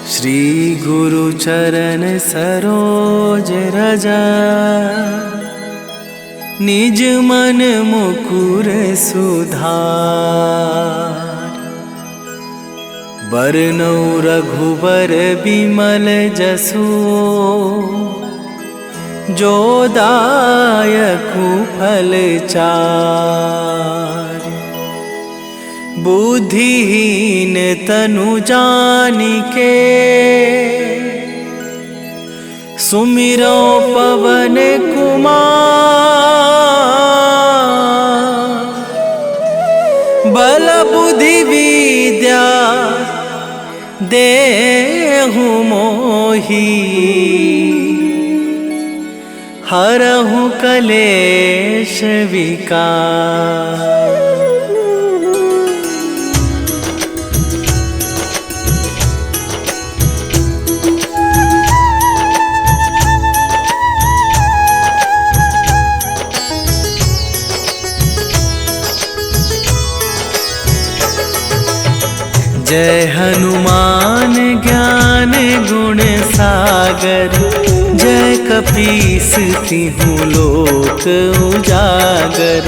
श्री गुरु चरण सरोज रजा, निज मन मुकुर सुधार। बरनौ रघुबर बिमल जसु, जो दायकु फल चार। बुद्धिहीन तनु जानिके, सुमिरो पवन कुमार। बल बुद्धि विद्या देहु मोहि, हरहु कलेश विकार। जय हनुमान ज्ञान गुण सागर, जय कपीस तिहु लोक उजागर।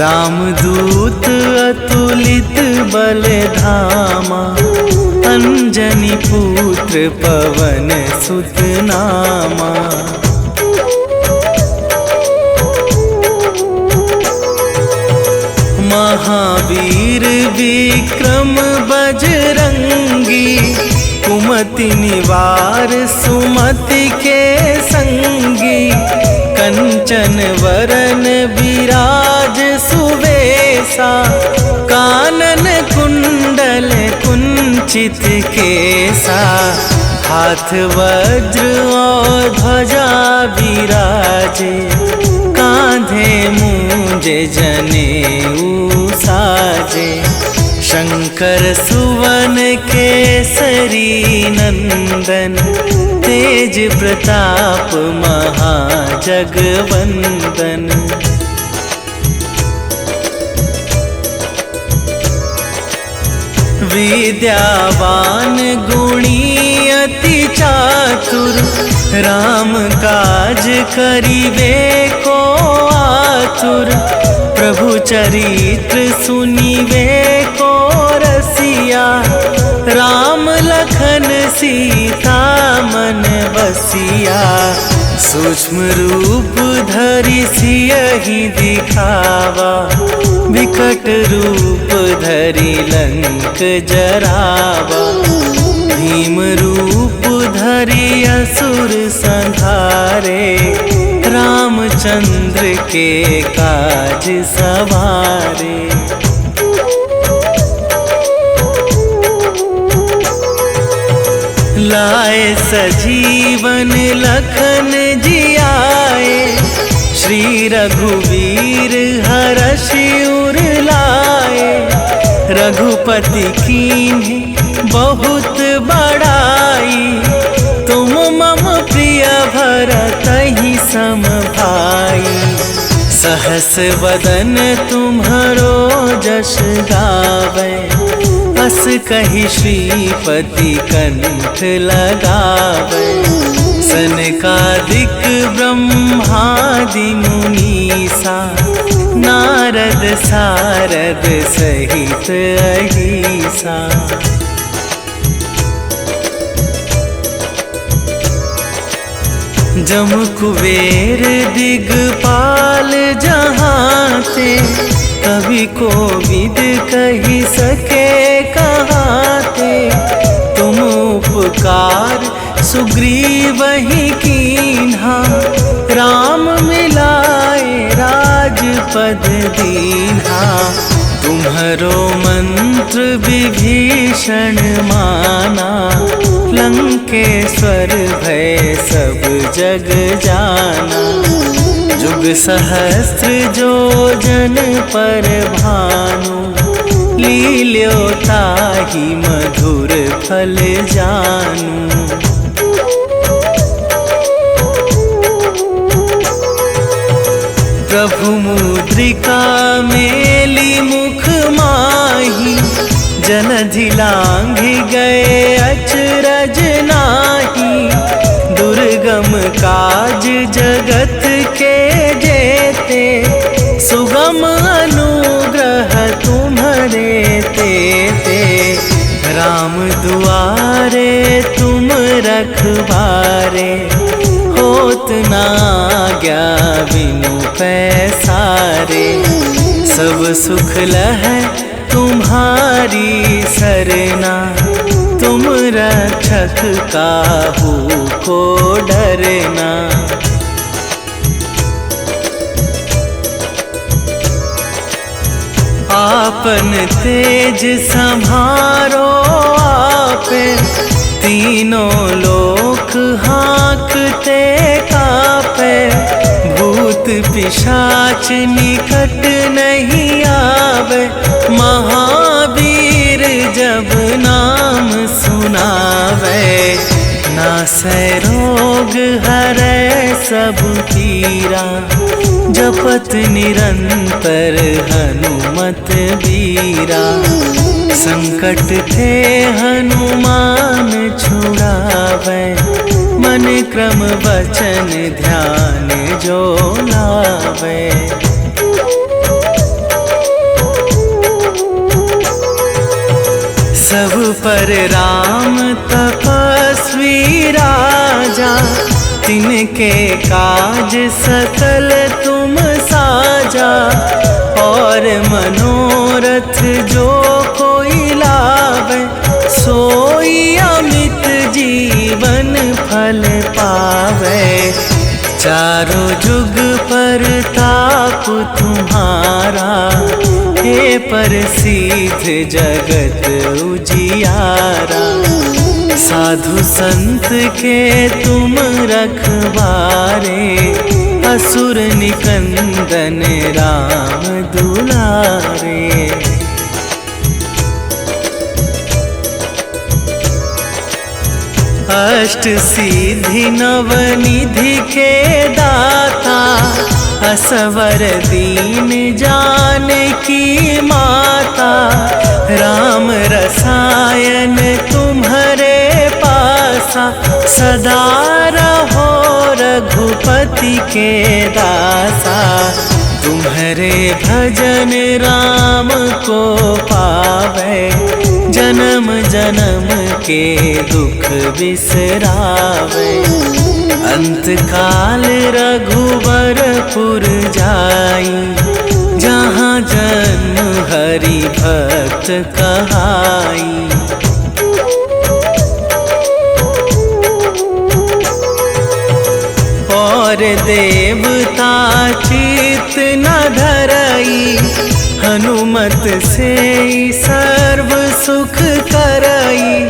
रामदूत अतुलित बल धामा, अंजनी पुत्र पवन सुत नामा। महावीर विक्रम बजरंगी, कुमति निवार सुमति के संगी। कंचन वरन विराज सुवेशा, कानन कुंडल कुंचित केसा। हाथ वज्र और ध्वजा विराजे, कांधे मूंज जनेऊ साजे। शंकर सुवन केसरी नंदन, तेज प्रताप महाजगवंदन। विद्यावान गुणी अति चातुर, राम काज करिबे को आतुर। प्रभु चरित्र सुनिबे को रसिया, राम लखन सीता मन बसिया। सूक्ष्म रूप धरि सियहि दिखावा, विकट रूप धरि लंक जरावा। भीम रूप धरि असुर संहारे, रामचंद्र के काज सवारे। लाए सजीवन लखन जियाए, श्री रघुवीर हरषि उर लाए। रघुपति कीन्ही बहुत बड़ाई, तुम मम प्रिय भरतहि सम भाई। सहस वदन तुम्हरो जस गावै, अस कहि श्रीपति कंठ लगावै। सनकादिक ब्रह्मादि मुनीसा, नारद सारद सहित अहिसा। जम कुबेर दिगपाल जहाते, कवि कोविद कहि सके कहाते। तुम उपकार सुग्रीवहि कीन्हा, राम मिलाए राजपद दीन्हा। तुम्हरो मंत्र विभीषण माना, लंकेश्वर भय सब जग जाना। जुग सहस्त्र जो जन पर भानु, लील्यो ताहि मधुर फल जानू। प्रभु मुद्रिका मेली मुख माही, जलधि लांघि गए अचरज नाही, दुर्गम काज जगत के जेते, सुगम अनुग्रह तुम्हारे तेते। राम दुआरे तुम रखवारे, होत ना आज्ञा बिनु पैसारे। सब सुख लहै तुम्हारी सरना, तुम रक्षक काहू को डरना। आपन तेज संभारो आपे, तीनों लोक हाँकते कापे। भूत पिशाच निकट नहीं आवे, महावीर जब नाम सुनावे। नासै रोग हरै सब पीरा, जपत निरंतर हनुमत बीरा। संकट ते हनुमान छुड़ावे, मन क्रम वचन ध्यान जो लावे। सब पर राम तपस्वी राजा, तिनके काज सकल तुम साजा। और मनोरथ जो कोई लावे, सोई अमित जीवन फल पावे। चारों जुग पर ताप तुम्हारा, हे प्रसिद्ध जगत उजियारा। साधु संत के तुम रखवारे, असुर निकंदन राम दुलारे। अष्ट सिद्धि नवनिधि के दाता, असवर दीन जानकी माता। राम रसायन तुम्हारे पासा, सदा रहो रघुपति के दासा। तुम्हारे भजन राम को पावे, जन्म जन्म के दुख बिसरावे। अंत काल रघुवरपुर जाई, जहाँ जन्म हरि भक्त कहाई। और देवता चित न धरई, हनुमत से सर्व सुख करई।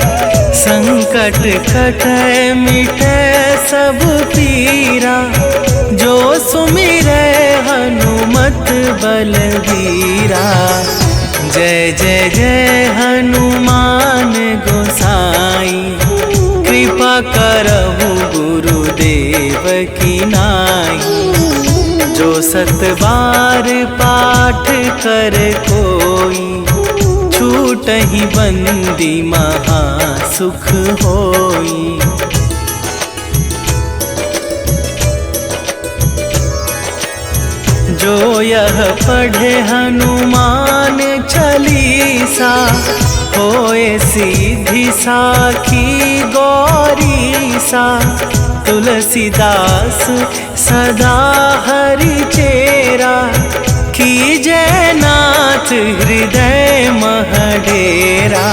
संकट कटै मिटै सब पीरा, जो सुमिरै हनुमत बलबीरा। जय जय जय हनुमान गोसाई, कृपा करहु गुरुदेव की नाई। जो सत बार पाठ कर कोई, छूटहि बंदी महा सुख होई। जो यह पढ़े हनुमान चालीसा, होए सीधी साखी गौरीसा। तुलसीदास सदा हरि चेरा, कीजै नाथ हृदय महडेरा।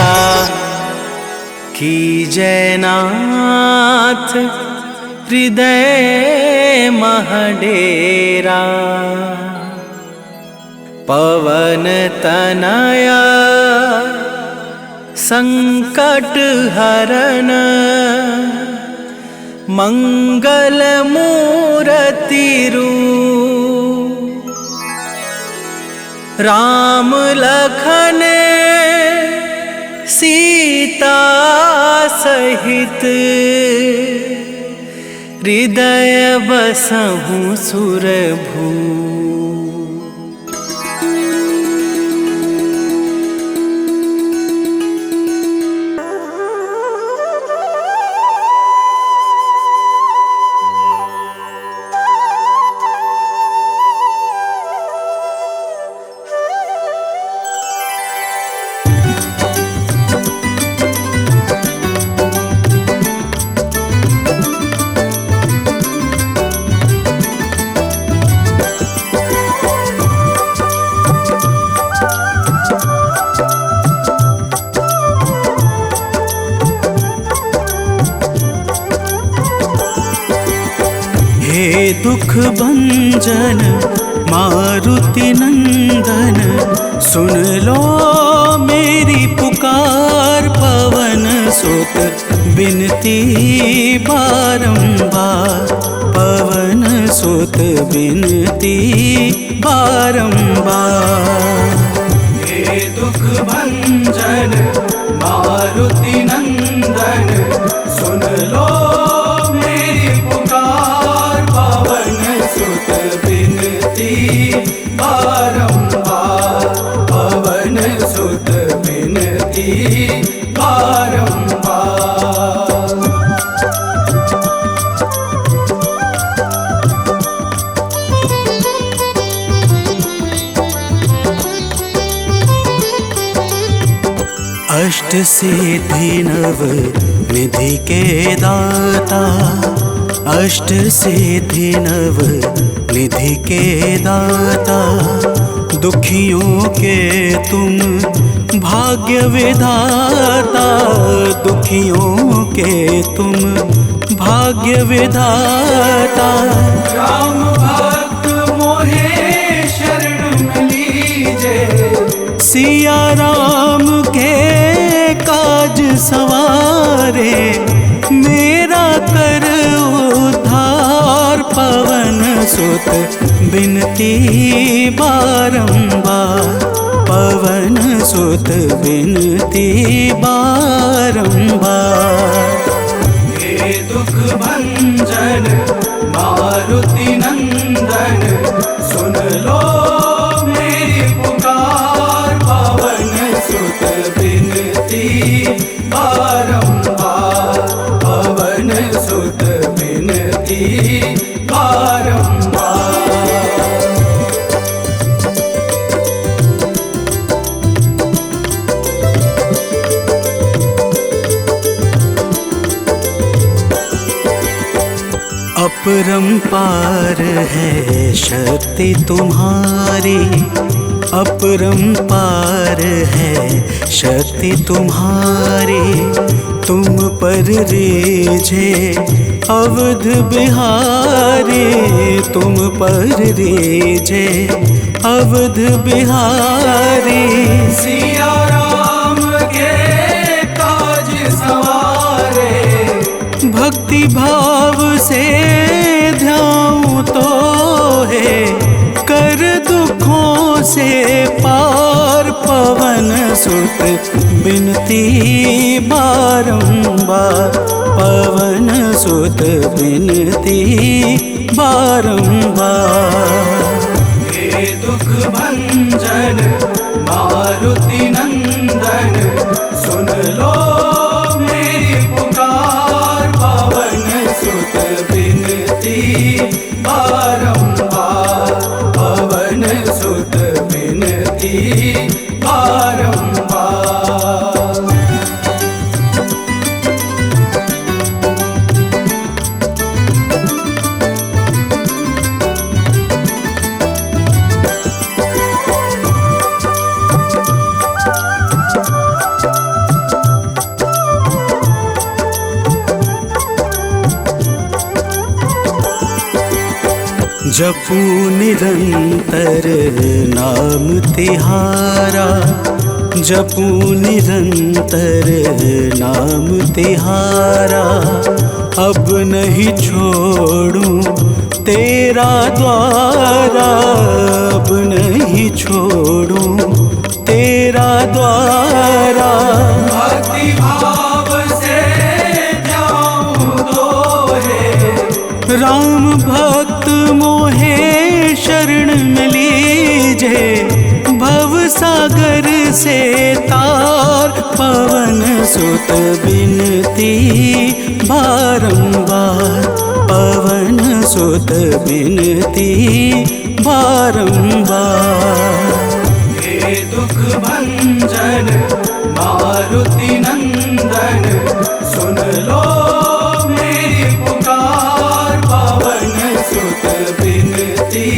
कीजै नाथ हृदय महडेरा। पवन तनया संकट हरन, मंगल मूरति रूप। राम लखन सीता सहित, हृदय बसहु सुरभू। दुख भंजन मारुति नंदन, सुन लो मेरी पुकार। पवन सुत बिनती बारंबार, पवन सुत बिनती बारंबार। हे दुख भंजन मारुति नंदन, सुन लो मेरी पुकार। पवन सुत बिनती बारंबार, पवन सुत बिनती बारंबार। अष्ट सिद्धि नव निधि के दाता, अष्ट सिद्धि नव निधि के दाता। दुखियों के तुम भाग्य विधाता, दुखियों के तुम भाग्य विधाता। राम भक्त मोहे शरण में लीजे, सिया राम के काज सवारे। मेरा कर उद्धार, पवन सुत बिनती बारंबार, पवन सुत बिनती बारंबार। हे दुख भंजन मारुति नंदन, सुन लो मेरी पुकार। पवन सुत बिनती बारंबार, पवन सुत बिनती बारंबार। अपरंपार है शक्ति तुम्हारी, अपरंपार है शक्ति तुम्हारी। तुम पर रीझे अवध बिहारी, तुम पर रीझे अवध बिहारी। सिया राम के काज सवारे, भक्ति भाव से ध्याऊं तो है कर दुखों से पार। पवन सुत बिनती बारंबार, पवन सुत बिनती बारंबार। हे दुख भंजन मारुति नंदन, सुन लो मेरी पुकार। पवन सुत बिनती बारंबार, पवन सुत बिनती बारंबार। जपू निरंतर नाम तिहारा, जपू निरंतर नाम तिहारा। अब नहीं छोड़ूं तेरा द्वारा, अब नहीं छोड़ूं तेरा द्वारा। भक्ति भाव से जाऊं तो है राम भक्त मोहे शरण में लीजे। भव सागर से तार, पवन सुत बिनती बारंबार, पवन सुत बिनती बारंबार। हे दुख भंजन मारुति नंदन, सुन लो मेरी पुकार। पवन सुत बिनती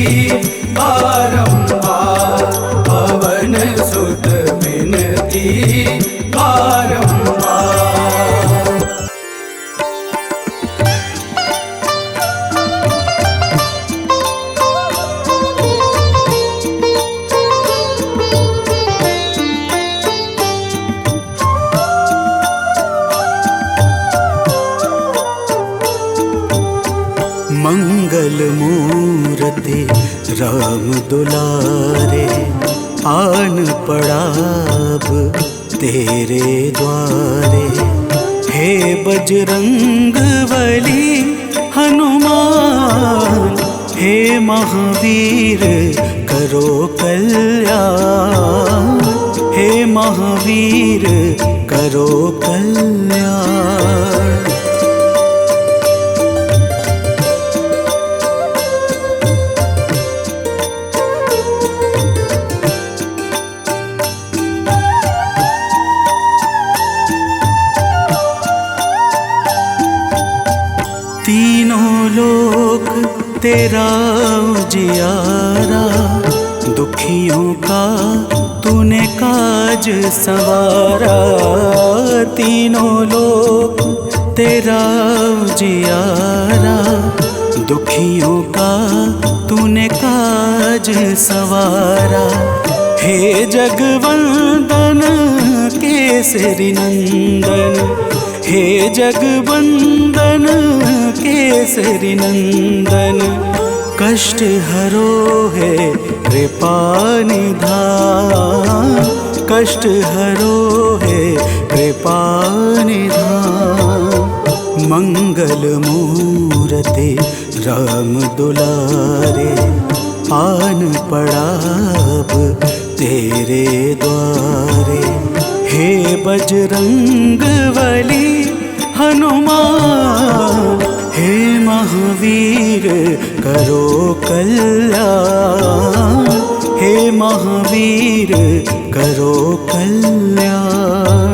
बारंबार, पवन सुत बिनती बारंबार। राम दुलारे आन पड़ा अब तेरे द्वारे। हे बजरंग बली हनुमान, हे महावीर करो कल्याण, हे महावीर करो कल्याण। तीनों लोक तेरा उजियारा, दुखियों का तूने काज सवारा। तीनों लोक तेरा उजियारा, दुखियों का तूने काज सवारा। हे जगवंदन केसरी नंदन, हे जगवंदन केसरी नंदन, कष्ट हरो है कृपा निधान, कष्ट हरो है कृपा निधान। मंगल मूर्ति राम दुलारे आन पड़ा अब तेरे द्वारे। हे बजरंग बली हनुमान, हे महावीर करो कल्याण, हे महावीर करो कल्याण।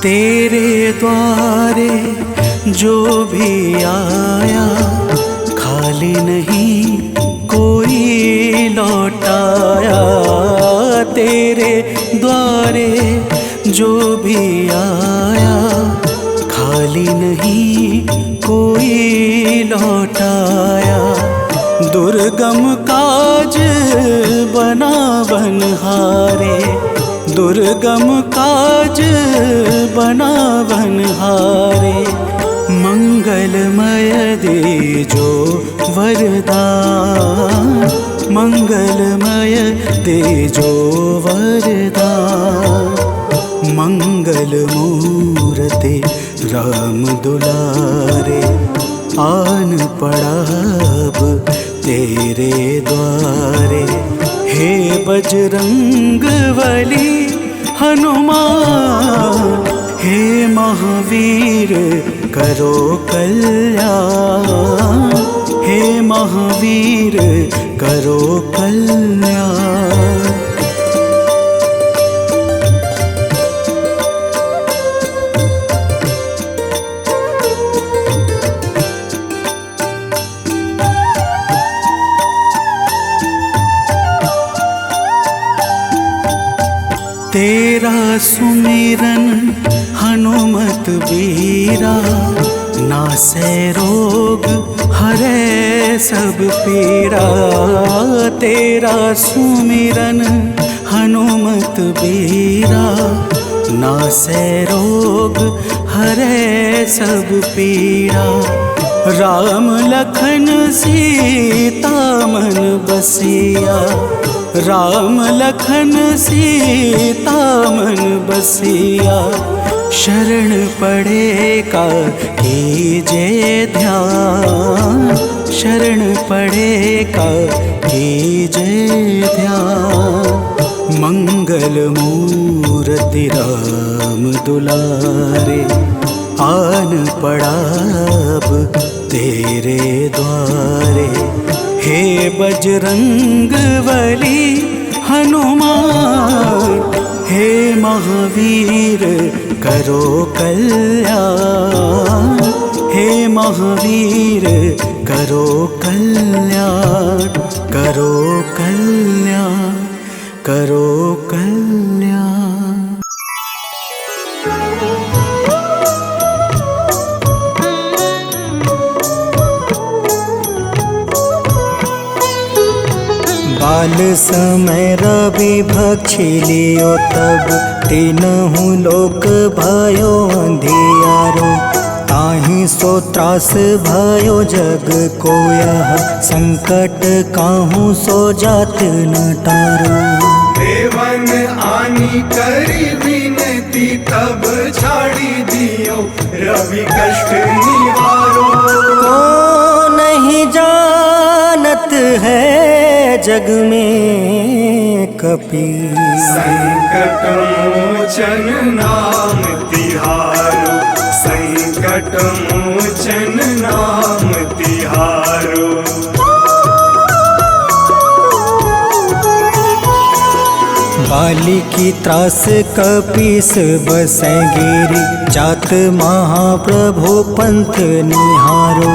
तेरे द्वारे जो भी आया, खाली नहीं कोई लौटाया। तेरे द्वारे जो भी आया, खाली नहीं कोई लौटाया। दुर्गम काज बना बनहारे, दुर्गम काज बना बनहारे। मंगलमय दे जो वरदान, मंगलमय दे जो वरदान। मंगल मूर्ति राम दुलारे आन पड़ा अब तेरे द्वारे। हे बजरंग बली हनुमान, हे महावीर करो कल्याण, हे महावीर करो कल्याण। तेरा सुमिरन हनुमत बीरा, नासै रोग हरै सब पीड़ा। तेरा सुमिरन हनुमत बीरा, नासै रोग हरै सब पीड़ा। राम लखन सीता मन बसिया, राम लखन सीता मन बसिया। शरण पड़े का कीजे ध्यान, शरण पड़े का कीजे ध्यान। मंगल मूर्ति राम दुलारे आन पड़ा अब तेरे द्वारे। हे बजरंग बली हनुमान, हे महावीर करो कल्याण, हे महावीर करो कल्याण, करो कल्याण, करो कल्याण। काल समय रवि भक्षी लियो तब तीनहु लोक भयो अंधियारो। ताहि सो त्रास भयो जग को यह संकट काहू सो जात न टारो। देवन आनी करी विनती तब छाड़ी दियो रवि कष्ट निवारो। को नहीं जानत है जग में कपि संकट मोचन नाम तिहारो। संकट मोचन नाम तिहारो। बाली की त्रास कपीस बसै गिरी जात महाप्रभु पंथ निहारो।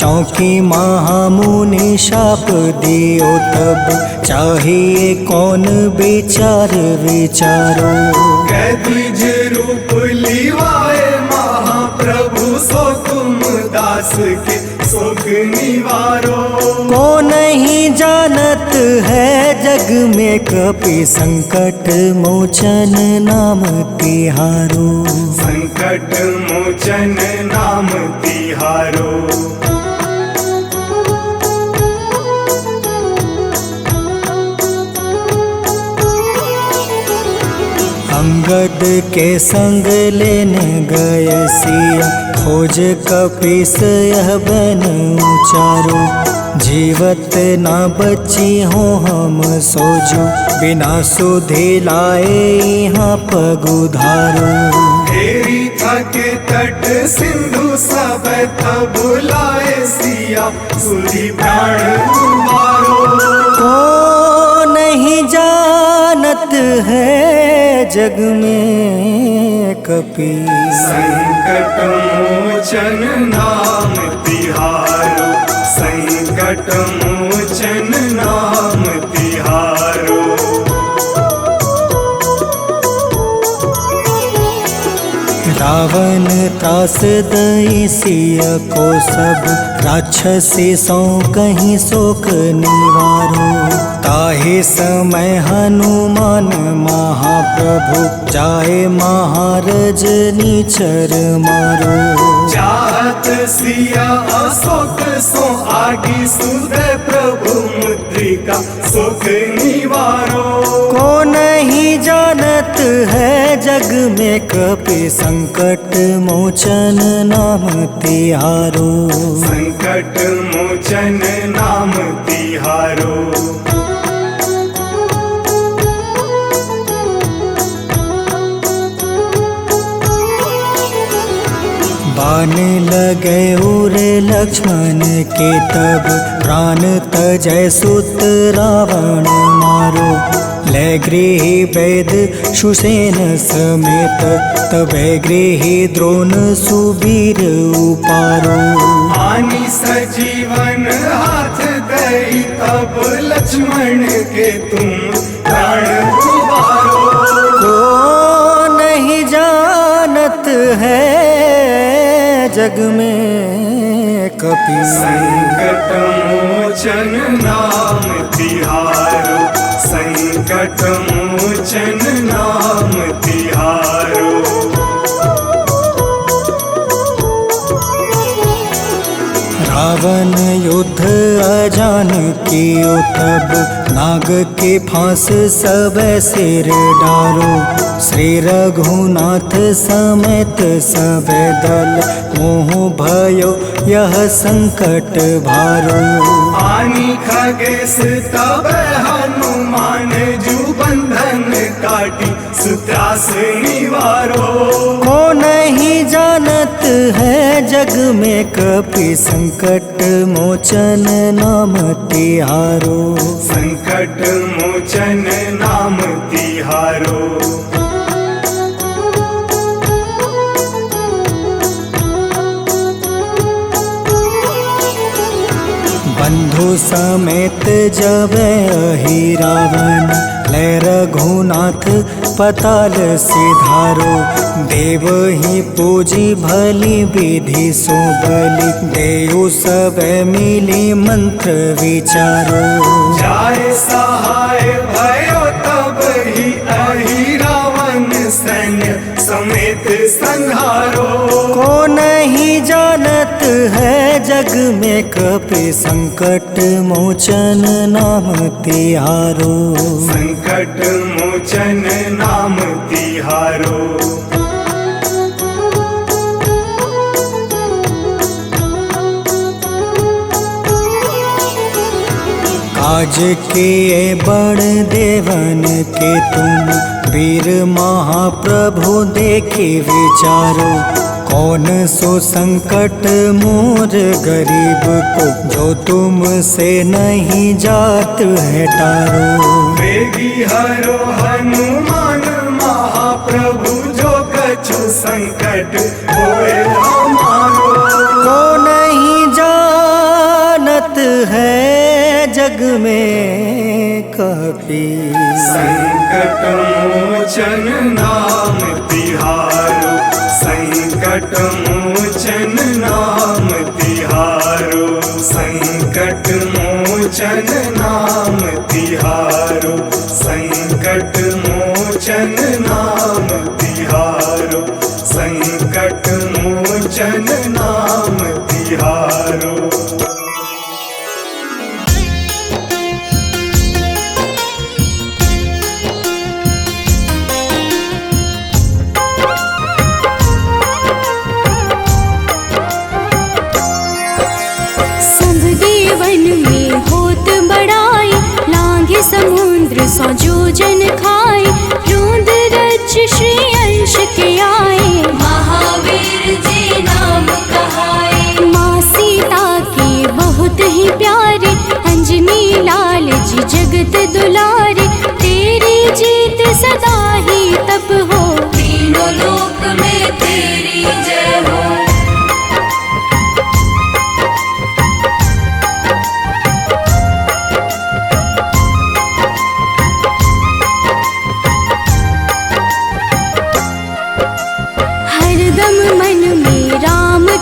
चौकी महामुनि शाप दियो तब चाहिए कौन विचार विचारो। कैदिज रूप लिवाए महाप्रभु सो तुम दास के शोक निवारो। को नहीं जानत है जग में कपि संकट मोचन नाम तिहारो। संकट मोचन नाम तिहारो। अंगद के संग लेने गए सिया खोज कपीस यह बन उचारो। जीवत ना बची हो हम सोजो बिना सुधि लाए यहाँ पग उधारो। तेरी थके तट सिंधु सब तब लाए सिया सुधि प्राण तुम्हारो। को नहीं जानत है जग में कपि संकट मोचन नाम तिहारो। संकट मोचन नाम तिहारो। रावण त्रास दई सिया को सब राक्षसी सो कहीं शोक निवारो। ताहि समय हनुमान महाप्रभु जाए महारज नीचर मारो। चाहत सिया अशोक सो आगी सुदय प्रभु मुद्रिका सुख निवारो। को नहीं जानत है जग में कपि संकट मोचन नाम तिहारो। संकट मोचन नाम तिहारो। बाण लगे उर लक्ष्मण के तब प्राण तजय सुत रावण मारो। ले गृह वैद सुसेन समेत तबे गृह द्रोण सुबीर उपारो। आनी सजीवन हाथ दई तब लक्ष्मण के तुम प्राण उबारो। को नहीं जानत है जग में कपि संकट मोचन नाम तिहारो। संकट मोचन नाम तिहारो। रावण युद्ध अजान कियो तब नाग के फांस सब सिर डारो। श्री रघुनाथ समेत सब दल मोह भयो यह संकट भारो। आनी खगेश तब हनुमान जू बंधन काटी सुत्रास निवारो। को नहीं जानत है जग में कपि संकट मोचन नाम तिहारो। संकट मोचन नाम तिहारो। बंधु समेत जब अहि रावण ले रघुनाथ पताल सिधारो। देव ही पूजी भली विधि सो बलि, देव सब मिली मंत्र विचारो। जाय सहाय भयो तब ही अहि रावण सैन्य समेत संहारो। को नहीं जानत है जग में कपि संकट मोचन नाम तिहारो। संकट मोचन नाम तिहारो। काज किए बड़ देवन के तुम, वीर महाप्रभु देखे विचारो। कौन सो संकट मोर गरीब को, जो तुमसे नहीं जात है टारो। वेगी हरो हनुमान महाप्रभु, जो कछु संकट होए हमारो। को नहीं जानत है जग में कपि, संकट मोचन नाम तिहारो। संकट मोचन नाम तिहारो। संकट मोचन नाम तिहारो। संकट मोचन नाम तिहारो। संकट मोचन नाम तिहारो। समुद्र सौ जोजन खाए, रूंद रज श्री अंश के आए। महावीर जी नाम कहाए। माँ सीता के बहुत ही प्यारे, अंजनी लाल जी जगत दुलारे। तेरी जीत सदा ही तब हो, तीनों लोक में तेरी जय हो।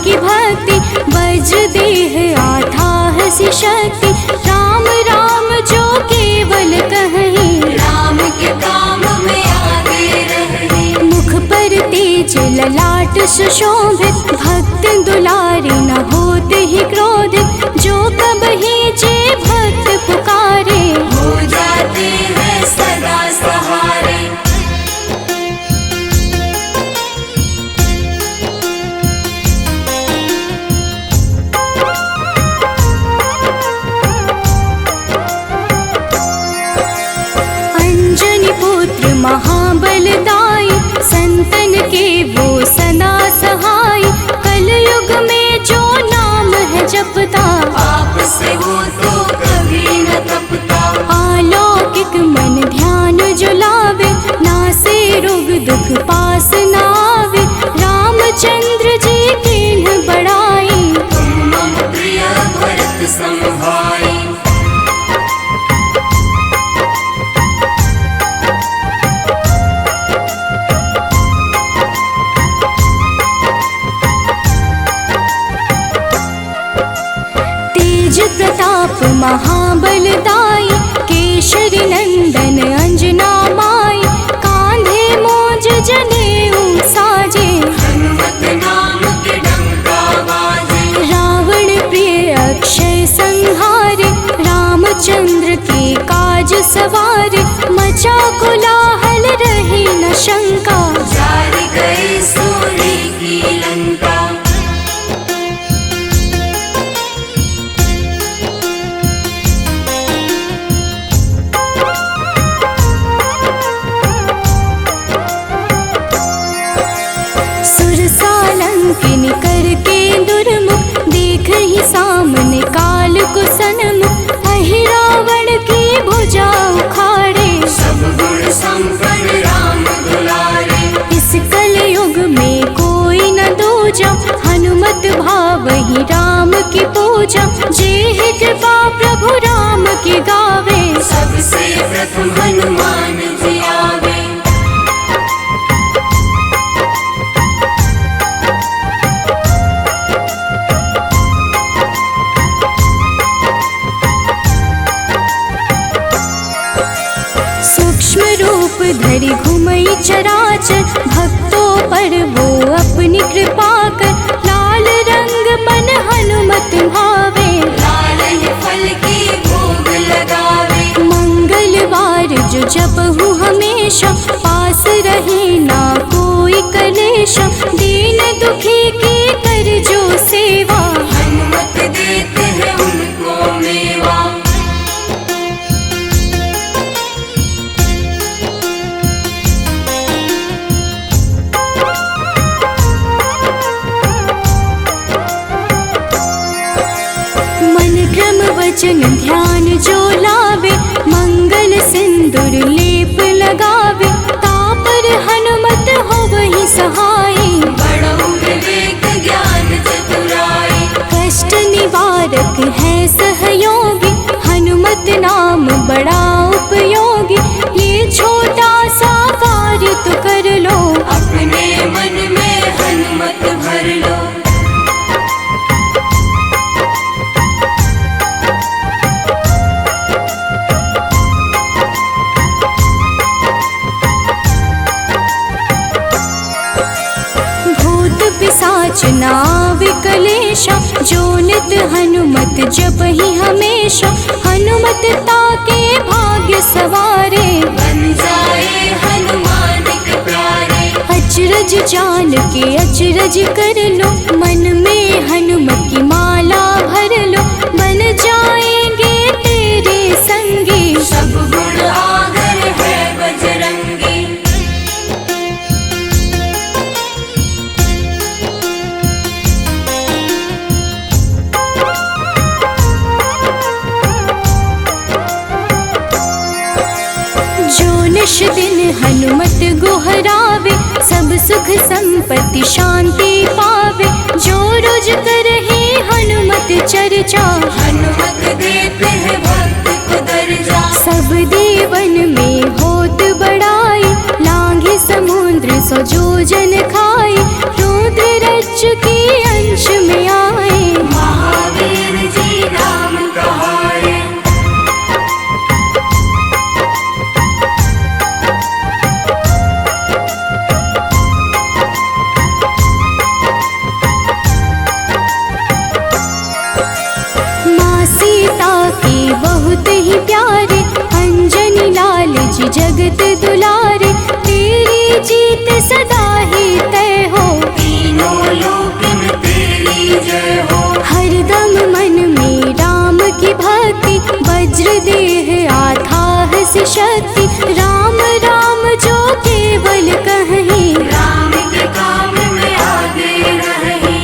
की भक्ति वज्र देह आठाह सी शक्ति। राम राम जो केवल कहें, राम के काम में आगे रहे। मुख पर तेज ललाट सुशोभित, भक्त दुलारे न होत ही क्रोधित। जो कब ही जे भक्त पुकारे, हो जाते हैं सदा सहारे। महाबलदाई, संतन के वो सदा सहाय। कलयुग में जो नाम है जपता, आपसे वो तो कभी न तपता। अलौकिक मन ध्यान जो लावे, नासे रोग दुख पास न आवे। रामचंद्र जी तिन्ह बड़ाई, तुम मम प्रिय भरत सम भाई। प्रताप महाबलदाई, केशरी नंदन अंजना माई। कांधे मोज जनेऊ साजे, हनुमत नाम के डंका बाजे। रावण प्रिय अक्षय संहारे, रामचंद्र के काज सवारे। मचा कोलाहल रही न शंका, जार गए सूर्य की लंका। किन करके दुर्मुख, देख ही सामने काल को सन्मुख। अहि रावण की भुजा उखाड़े, सब गुण संपन्न राम दुलारे। इस कलयुग में कोई न दूजा, हनुमत भाव ही राम की पूजा। जे कृपा प्रभु राम की गावे, सबसे प्रथम हनुमान जी आवे। हो अपनी कृपा कर। लाल रंग मन हनुमत भावे, लाल ही फल की भोग लगावे। मंगलवार जो जपहु हमेशा, पास रहे ना कोई कलेशा। दीन दुखी की कर जो सेवा, हनुमत देते हैं उनको मेवा। मन क्रम वचन ध्यान जो लावे, मंगल सिंदूर लेप लगावे। तापर हनुमत हो वही सहाय, बड़ो विवेक ज्ञान चतुराई। कष्ट निवारक है सहयोगी, हनुमत नाम बड़ा उपयोगी। ये छोटा सा कार्य तो कर लो, अपने मन में हनुमत भर लो। भूत पिशाच नाव कलेशा, जो नित हनुमत जप ही हमेशा। हनुमत ताके भाग्य सवारे, बन जाए हनुमान के प्यारे। अचरज जान के अचरज कर लो, मन में हनुमत की माला भर लो। बन जाएंगे तेरे संगी, सब गुण आगर है बजरंगी। जो निश दिन हनुमत गोहरावे, सब सुख संपत्ति शांति पावे। जो रोज करहे हनुमत चर्चा, हनुमत देते हैं भक्त को दर्जा। सब देवन में होत बड़ाई, लांघे समुद्र सो जो जन खाए। रुद्र रज के अंश में आए, महावीर जी नाम कहाए। माँ सीता के बहुत ही प्यारे, अंजनी लाल जी जगत दुलारे। तेरी जीत सदा ही तय हो, तीनों लोक में तेरी जय हो। हरदम मन में राम की भक्ति, वज्र देह आधार से शक्ति। राम राम जो केवल कहीं, राम के काम में आगे रहे।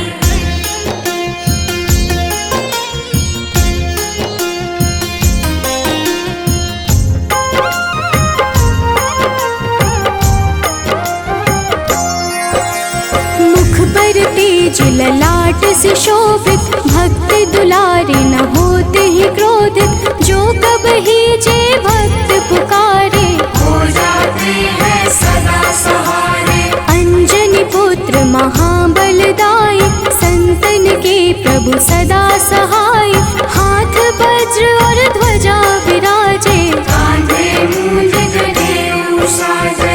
मुख पर तेज ललाट से शोभित, भक्त दुलारे न होते ही क्रोधित। जो कब ही जे भक्त पुकारे, हो जाते हैं सदा सहारे। अंजनी पुत्र महाबलदाई, संतन के प्रभु सदा सहाय। हाथ वज्र और ध्वजा विराजे, कांधे मूंज जनेऊ साजे।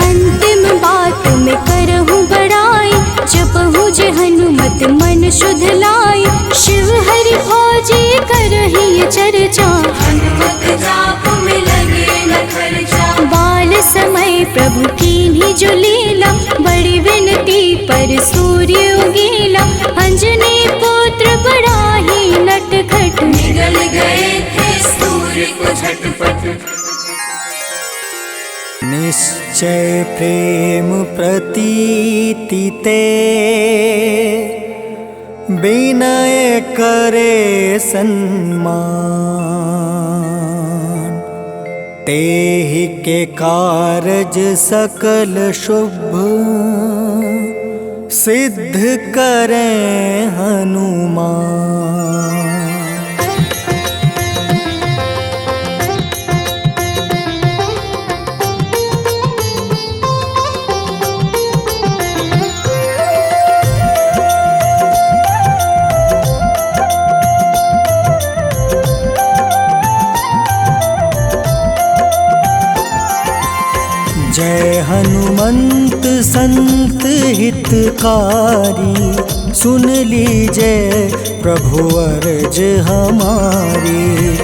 अंतिम बात में करहूँ बड़ाई, जपहु जे हनुमत मन शुद्ध लाई। शिव हरि फौजी करहि ये चर्चा, हनुमत जाप में लगे न खर्चा। बाल समय प्रभु कीन्ही जो लीला, बड़ी विनती पर सूर्य उगीला। अंजनी पुत्र बड़ा ही नटखट, निगल गए थे सूर्य को झटपट। निश्चय प्रेम प्रतीति ते, विनय करे सन्मान। तेहि के कारज सकल शुभ, सिद्ध करें हनुमान। जय हनुमंत संत हितकारी, सुन लीजिए प्रभु अर्ज हमारी।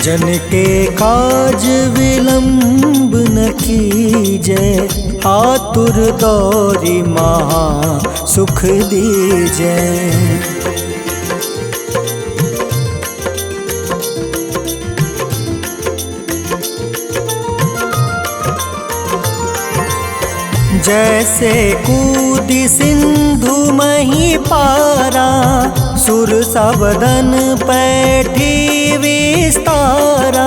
जन के काज विलंब न कीजय, आतुर दौरी महा सुख दीजय। जैसे कूदी सिंधु मही पारा, सुर सबदन पैठी विस्तारा।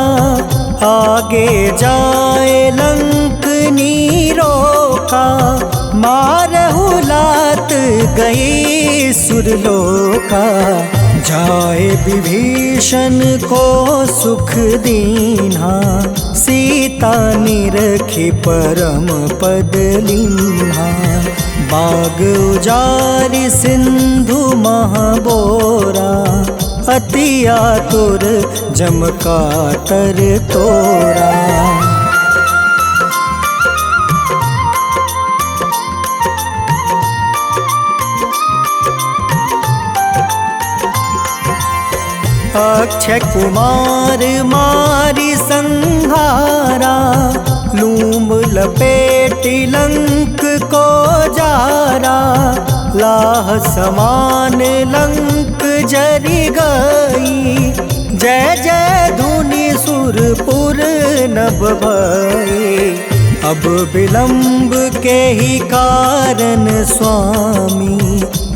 आगे जाए लंक नीरोका, मारहु लात गई सुरलोका। जाए विभीषण को सुख दीन्हा, सीता निरखी परम पद लीन्हा। बाग उजारि सिंधु महाबोरा, अति आतुर जम कातर तोरा। अक्षय कुमार मारी संहारा, लूम लपेटी लंक को जारा। लाह समान लंक जरी गई, जय जय धुनि सुरपुर नभ भई। अब विलंब के ही कारण स्वामी,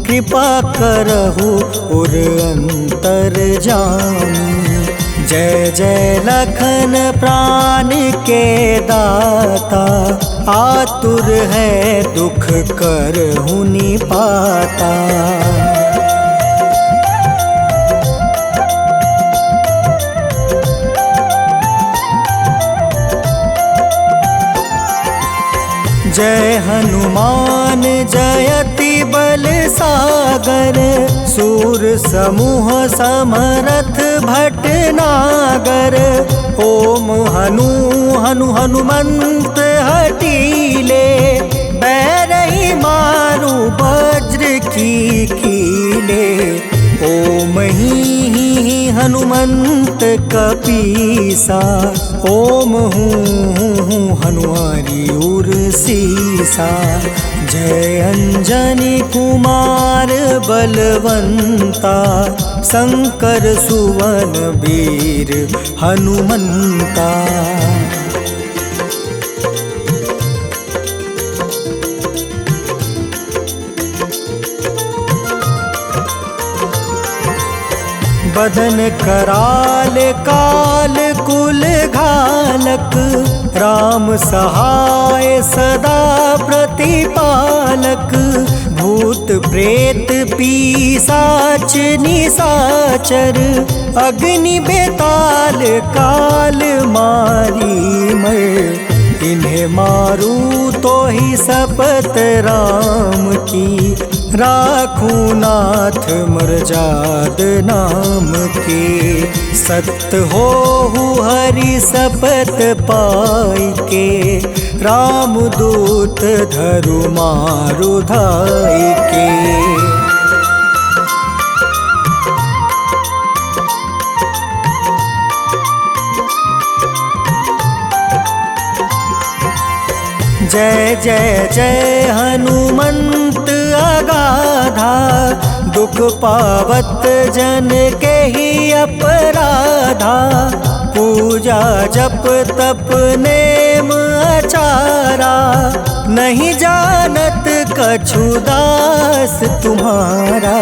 कृपा करहु उर अंतर जामी। जय जय लखन प्राण के दाता, आतुर है दुख करहु निपाता। जय हनुमान जयति बल सागर, सूर समूह समरथ भटनागर। ओम हनु हनु हनुमंत हटीले, बैरही मारु वज्र की कीले। ओम ही हनुमंत कपीसा, ओम हूँ हनुमारी उर सीसा। जय अंजनी कुमार बलवंता, शंकर सुवन वीर हनुमंता। बदन कराल काल कुल घालक, राम सहाय सदा प्रतिपालक। भूत प्रेत पिशाच निशाचर, अग्नि बेताल काल मारी मर। इन्हें मारू तो ही शपथ राम की, राखू नाथ मर्जाद नाम की। सत्य हो हरि शपथ पाई के, राम दूत धरु मारु धाई के। जय जय जय हनुमंत अगाधा, दुख पावत जन के ही अपराधा। पूजा जप तप नेम आचारा, नहीं जानत कछु दास तुम्हारा।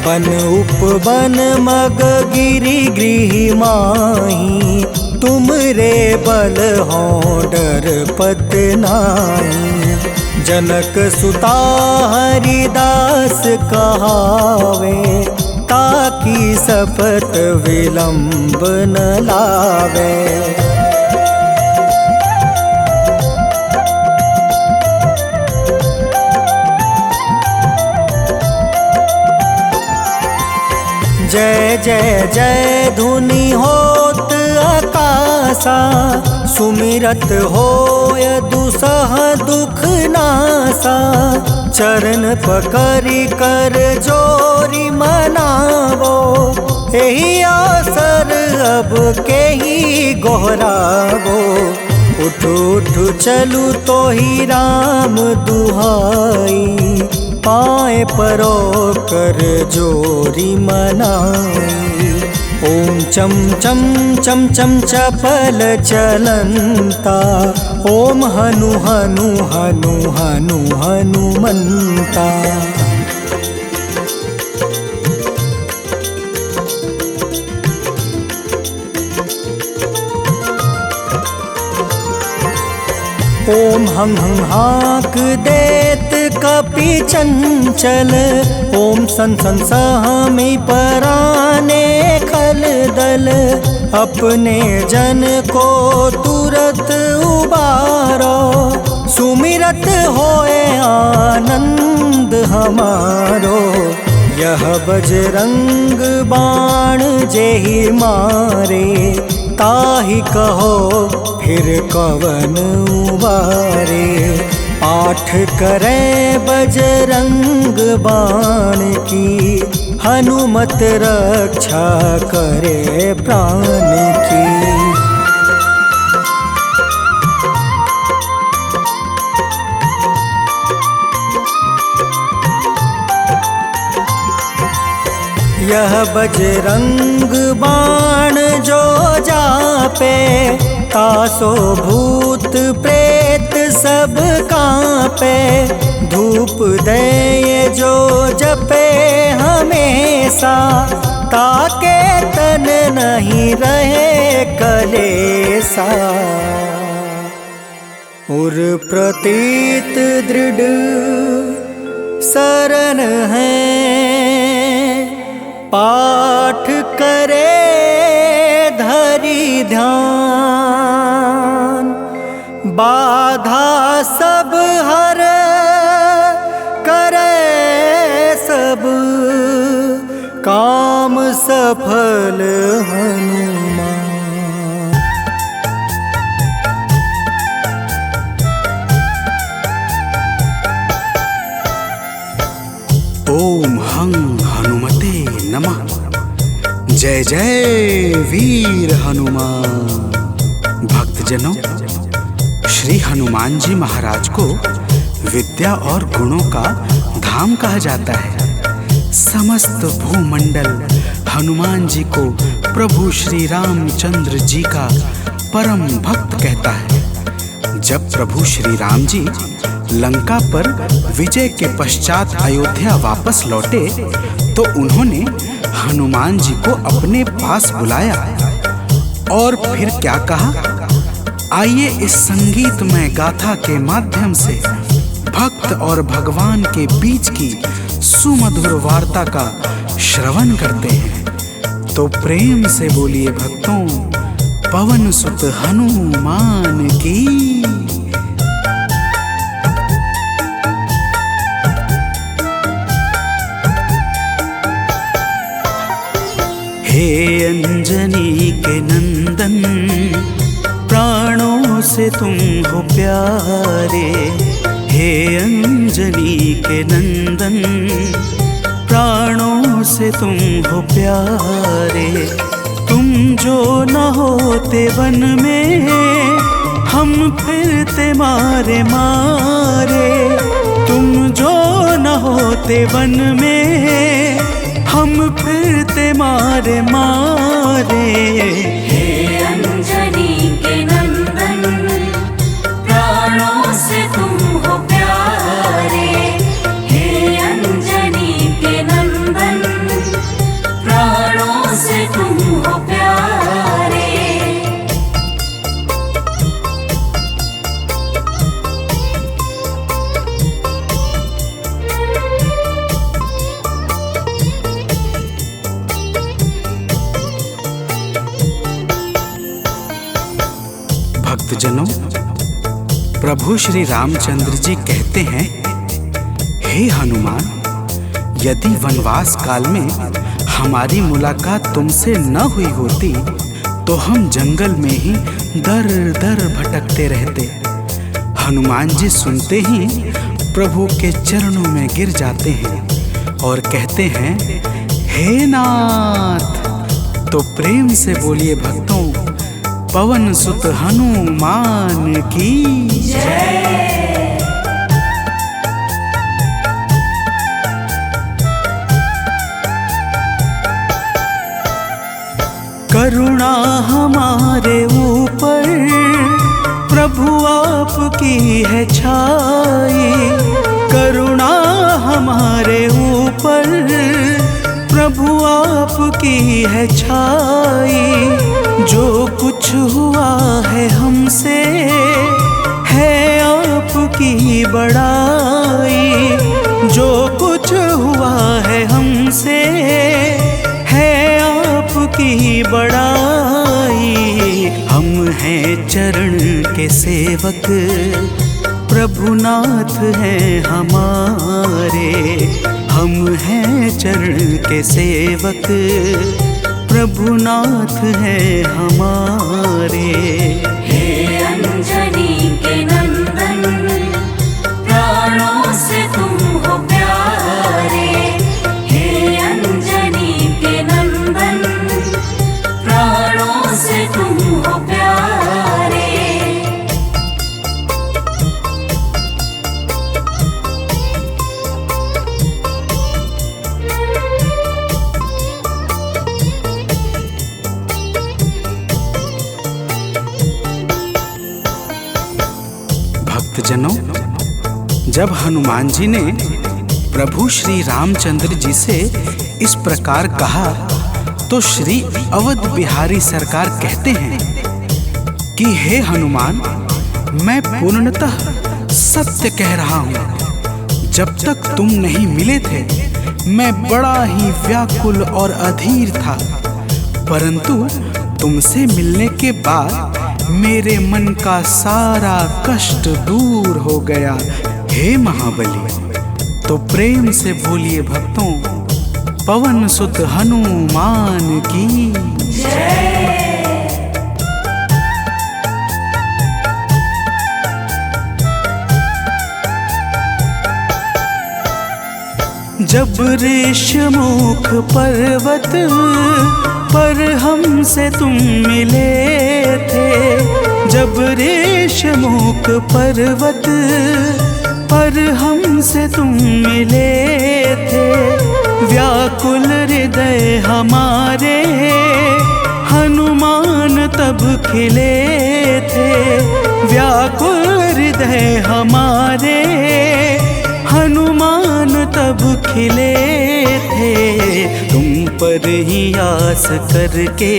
बन उपवन मग गिरि गृह माही, तुम रे बल हो डर पत नाई। जनक सुता हरिदास कहावे, ताकि शपथ विलंब न लावे। जय जय जय धुनि होत आकाश, आसा, सुमिरत होय दुसह दुख नासा। चरण पकड़ी कर जोरी मनावो, एही अवसर अब के ही गोहरावो। उठ उठ चलू तो ही राम दुहाई, पाए परो कर जोरी मनाई। ओम चम चम चम चम चपल चलंता, ओम हनु हनु हनु हनु हनुमंता। ओम हं हं हाक देत कपि चंचल, ओम सन सन सहमी पराने खल दल। अपने जन को तुरत उबारो, सुमिरत होए आनंद हमारो। यह बजरंग बाण जेहि मारे, ताहि कहो फिर कवन उबारे। पाठ करे बजरंग बाण की, हनुमत रक्षा करे प्राण की। यह बजरंग बाण जो जापे, तासो भूत प्रेत सब कांपे। धूप दे जो जपे हमेशा, ताके तन नहीं रहे कलेसा। उर प्रतीत दृढ़ शरण है, पाठ करे धरि ध्यान। बाधा सब हर करे सब, काम सफल हनुमान। ओम हं हनुमते नमः। जय जय वीर हनुमान। भक्तजनों, श्री हनुमान जी महाराज को विद्या और गुणों का धाम कहा जाता है। समस्त भूमंडल हनुमान जी को प्रभु श्री रामचंद्र जी का परम भक्त कहता है। जब प्रभु श्री राम जी लंका पर विजय के पश्चात अयोध्या वापस लौटे, तो उन्होंने हनुमान जी को अपने पास बुलाया और फिर क्या कहा, आइए इस संगीतमय गाथा के माध्यम से भक्त और भगवान के बीच की सुमधुर वार्ता का श्रवण करते हैं। तो प्रेम से बोलिए भक्तों, पवन सुत हनुमान की। हे अंजनी के नंदन, प्राणों से तुम हो प्यारे। हे अंजनी के नंदन, प्राणों से तुम हो प्यारे। तुम जो न होते वन में, हम फिरते मारे मारे। तुम जो न होते वन में, हम फिरते मारे मारे। हे अंजनी के नंदन, प्राणों से तुम हो प्यारे। हे अंजनी के नंदन, प्राणों से तुम हो प्यारे। भक्तजनों, प्रभु श्री रामचंद्र जी कहते हैं, हे हनुमान, यदि वनवास काल में हमारी मुलाकात तुमसे न हुई होती तो हम जंगल में ही दर दर भटकते रहते। हनुमान जी सुनते ही प्रभु के चरणों में गिर जाते हैं और कहते हैं, हे नाथ। तो प्रेम से बोलिए भक्तों, पवन सुत हनुमान की जय। करुणा हमारे ऊपर प्रभु आपकी है छाई। करुणा हमारे ऊपर प्रभु आपकी है छाई। जो कुछ हुआ है हमसे है आपकी बड़ाई। जो कुछ हुआ है हमसे की बड़ाई। हम हैं चरण के सेवक, प्रभुनाथ हैं हमारे। हम हैं चरण के सेवक, प्रभुनाथ हैं हमारे। हे अंजनी के नंदन, प्राणों से तुम हो प्यारे। हे अंजनी के नंदन, प्राणों से तुम हो प्यारे। भक्तजनों, जब हनुमान जी ने प्रभु श्री रामचंद्र जी से इस प्रकार कहा तो श्री अवध बिहारी सरकार कहते हैं कि हे हनुमान, मैं पूर्णतः सत्य कह रहा हूँ। जब तक तुम नहीं मिले थे मैं बड़ा ही व्याकुल और अधीर था, परंतु तुमसे मिलने के बाद मेरे मन का सारा कष्ट दूर हो गया। हे महाबली, तो प्रेम से बोलिए भक्तों, पवन सुत हनुमान की जय। जब ऋषमुख पर्वत पर हमसे तुम मिले थे। जब ऋषमुख पर्वत पर हमसे तुम मिले थे। व्याकुल हृदय हमारे हनुमान तब खिले थे। व्याकुल हृदय हमारे हनुमान तब खिले थे। तुम पर ही आस करके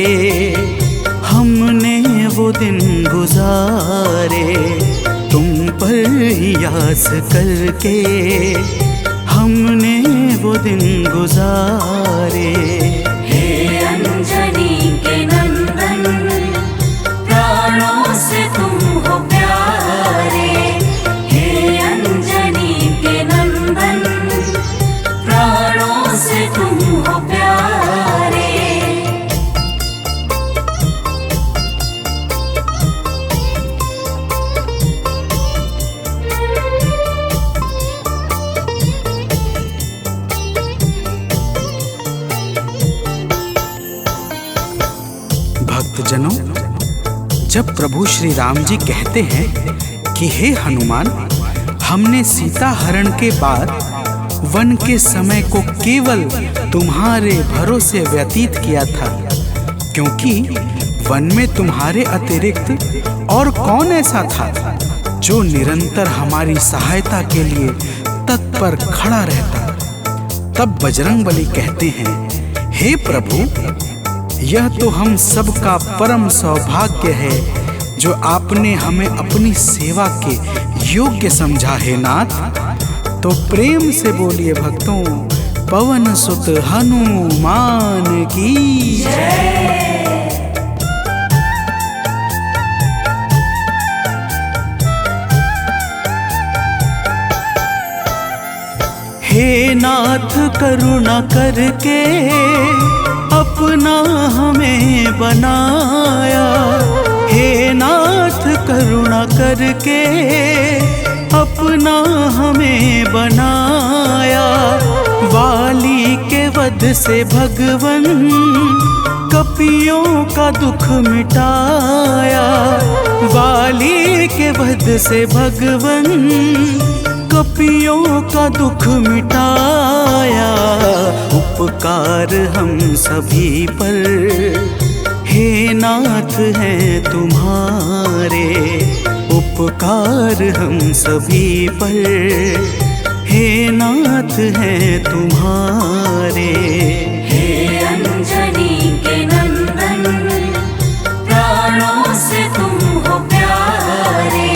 हमने वो दिन गुजारे। तुम पर ही आस करके हमने वो दिन गुजारे। हे अंजनी के नंदन, प्राणों से तुम हो प्यारे। हे अंजनी के नंदन, प्राणों से तुम हो प्यारे। भक्तजनों, जब प्रभु श्री राम जी कहते हैं कि हे हनुमान, हमने सीता हरण के बाद वन के समय को केवल तुम्हारे भरोसे व्यतीत किया था, क्योंकि वन में तुम्हारे अतिरिक्त और कौन ऐसा था जो निरंतर हमारी सहायता के लिए तत्पर खड़ा रहता। तब बजरंगबली कहते हैं, हे प्रभु, यह तो हम सबका परम सौभाग्य है जो आपने हमें अपनी सेवा के योग्य समझा है नाथ। तो प्रेम से बोलिए भक्तों, पवन सुत हनुमान की जय। हे नाथ, करुणा करके अपना हमें बनाए। करके अपना हमें बनाया। वाली के वध से भगवन कपियों का दुख मिटाया। वाली के वध से भगवन कपियों का दुख मिटाया। उपकार हम सभी पर हे नाथ हैं तुम्हारे। उपकार हम सभी पर हे नाथ हैं तुम्हारे। हे अंजनी के नंदन, प्राणों से तुम हो प्यारे।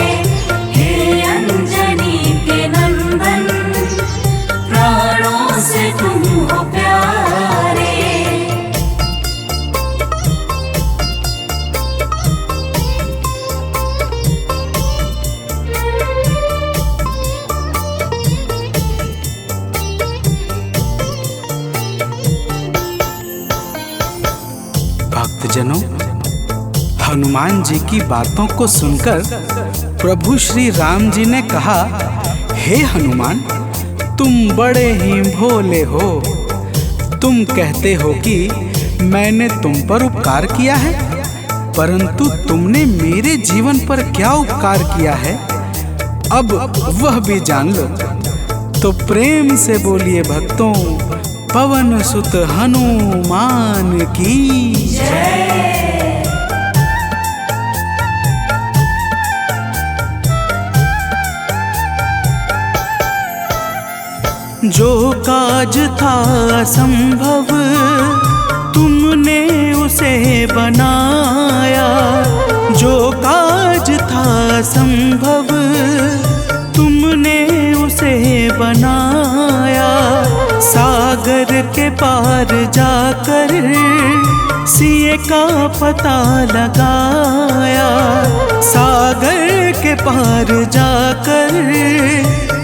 हे अंजनी के नंदन, प्राणों से तुम हो प्यारे। भक्तजनों, हनुमान जी की बातों को सुनकर प्रभु श्री राम जी ने कहा, हे हनुमान, तुम बड़े ही भोले हो। तुम कहते हो कि मैंने तुम पर उपकार किया है, परंतु तुमने मेरे जीवन पर क्या उपकार किया है, अब वह भी जान लो। तो प्रेम से बोलिए भक्तों, पवन सुत हनुमान की जय। जो काज था असंभव तुमने उसे बनाया। जो काज था असंभव तुमने उसे बनाया। सागर के पार जाकर सिए का पता लगाया। सागर के पार जाकर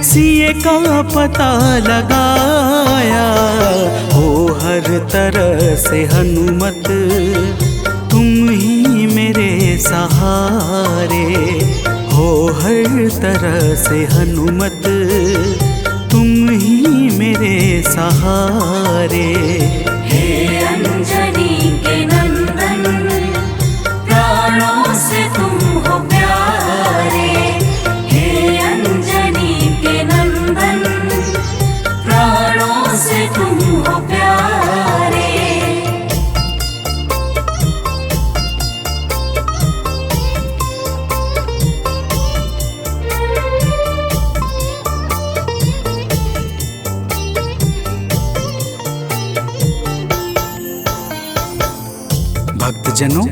सिए का पता लगाया। हो हर तरह से हनुमत तुम ही मेरे सहारे। हो हर तरह से हनुमत तुम ही मेरे सहारे। हे अंजनी के नंदन, प्राणों से तुम हो प्यारे। हे अंजनी के नंदन, प्राणों से तुम हो प्यारे। भक्तजनों,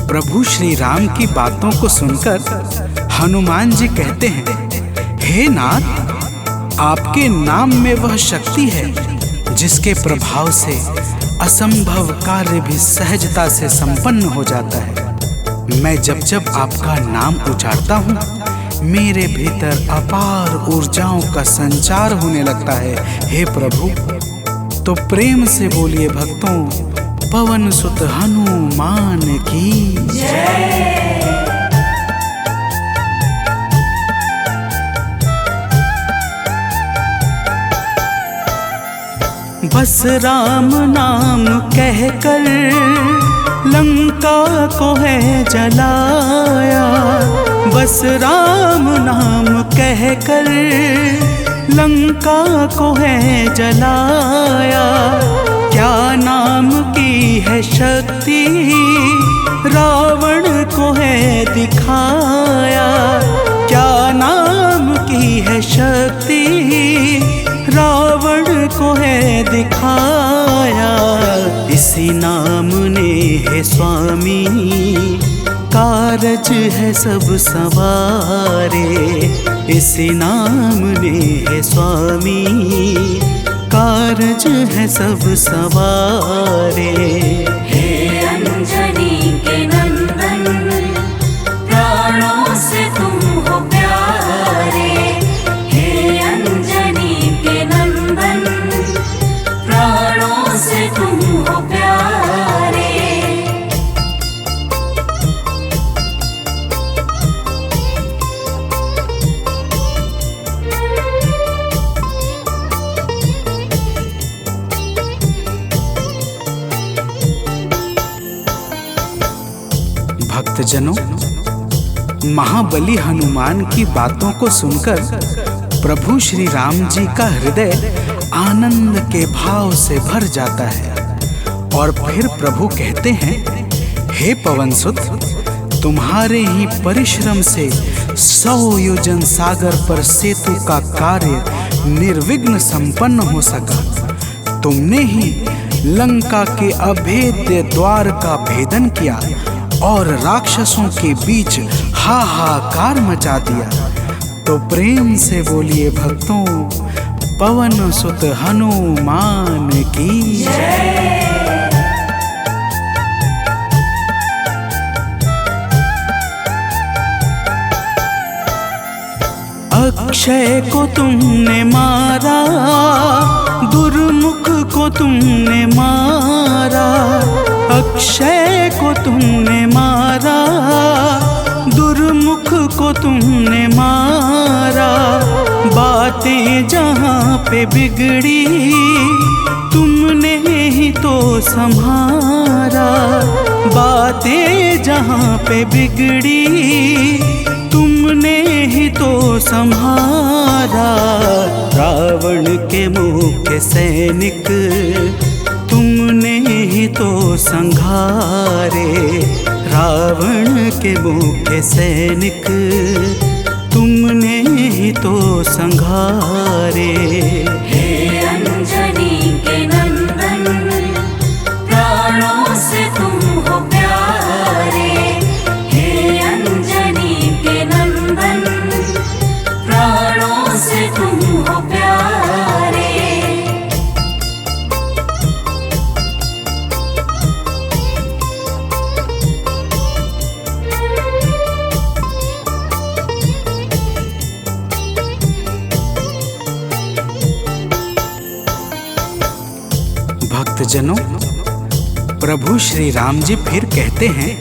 प्रभु श्री राम की बातों को सुनकर हनुमान जी कहते हैं, हे नाथ, आपके नाम में वह शक्ति है जिसके प्रभाव से असंभव कार्य भी सहजता से संपन्न हो जाता है। मैं जब जब आपका नाम उच्चारता हूँ, मेरे भीतर अपार ऊर्जाओं का संचार होने लगता है। हे प्रभु, तो प्रेम से बोलिए भक्तों, पवन सुत हनुमान की जय। बस राम नाम कहकर लंका को है जलाया। बस राम नाम कहकर लंका को है जलाया। क्या नाम की है शक्ति रावण को है दिखाया। क्या नाम की है शक्ति रावण को है दिखाया। इसी नाम ने है स्वामी कारज है सब सवारे। इसी नाम ने है स्वामी कारज है सब सवारे। हे अंजनी के नंदन, प्राणों से तुम हो प्यारे। हे अंजनी के नंदन, प्राणों से तुम हो प्यारे। भक्तजनों, महाबली हनुमान की बातों को सुनकर प्रभु श्री राम जी का हृदय आनंद के भाव से भर जाता है और फिर प्रभु कहते हैं, हे पवनसुत, तुम्हारे ही परिश्रम से 100 योजन सागर पर सेतु का कार्य निर्विघ्न संपन्न हो सका। तुमने ही लंका के अभेद्य द्वार का भेदन किया और राक्षसों के बीच हाहाकार मचा दिया। तो प्रेम से बोलिए भक्तों, पवन सुत हनुमान की जय। अक्षय को तुमने मारा, दुर्मुख को तुमने मारा। अक्षय को तुमने मारा, दुर्मुख को तुमने मारा। बातें जहाँ पे बिगड़ी तुमने ही तो संभारा। बातें जहाँ पे बिगड़ी तुमने ही तो संहारा। रावण के मुख्य सैनिक तुमने ही तो संघारे। रावण के मुख्य सैनिक तुमने ही तो संघारे। हे अंजनी के नंदन, प्राणों से तुम हो प्यारे। हे अंजनी के नंदन, प्राणों से तुम हो प्यारे। भक्तजनों, प्रभु श्री राम जी फिर कहते हैं,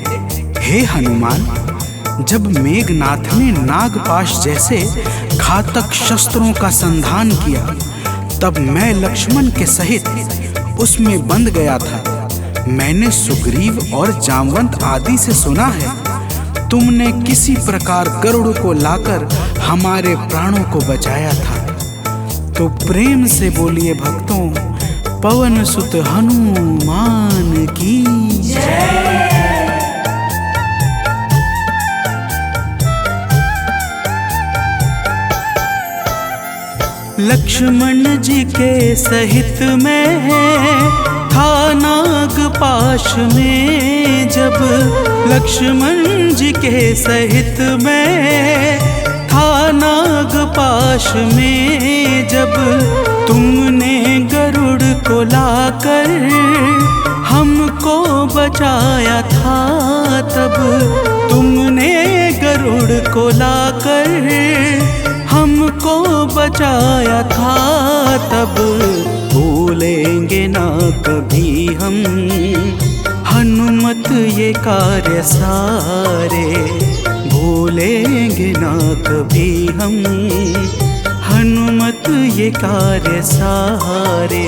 हे हनुमान, जब मेघनाथ ने नागपाश जैसे घातक शस्त्रों का संधान किया, तब मैं लक्ष्मण के सहित उसमें बंध गया था। मैंने सुग्रीव और जामवंत आदि से सुना है, तुमने किसी प्रकार गरुड़ को लाकर हमारे प्राणों को बचाया था। तो प्रेम से बोलिए भक्तों, पवन सुत हनुमान की जय। लक्ष्मण जी के सहित में था नागपाश में जब। लक्ष्मण जी के सहित में था नागपाश में जब। तुमने गरुड़ को लाकर हमको बचाया था तब। तुमने गरुड़ को लाकर हमको बचाया था तब। भूलेंगे ना कभी हम हनुमत ये कार्य सारे। भूलेंगे ना कभी हम हनुमत ये कार्य सारे।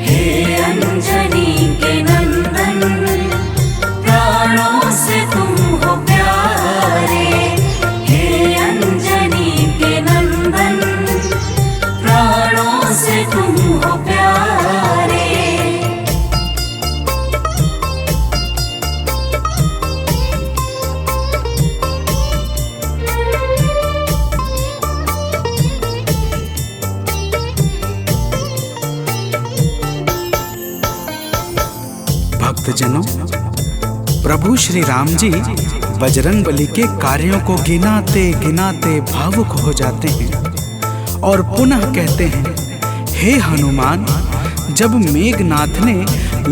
हे अंजनी के नंदन, प्राणों से तुम हो प्यारे। हे अंजनी के नंदन, प्राणों से तुम हो प्यारे। भक्तजनों, प्रभु श्री राम जी बजरंगबली के कार्यों को गिनाते गिनाते भावुक हो जाते हैं और पुनः कहते हैं, हे हनुमान, जब मेघनाथ ने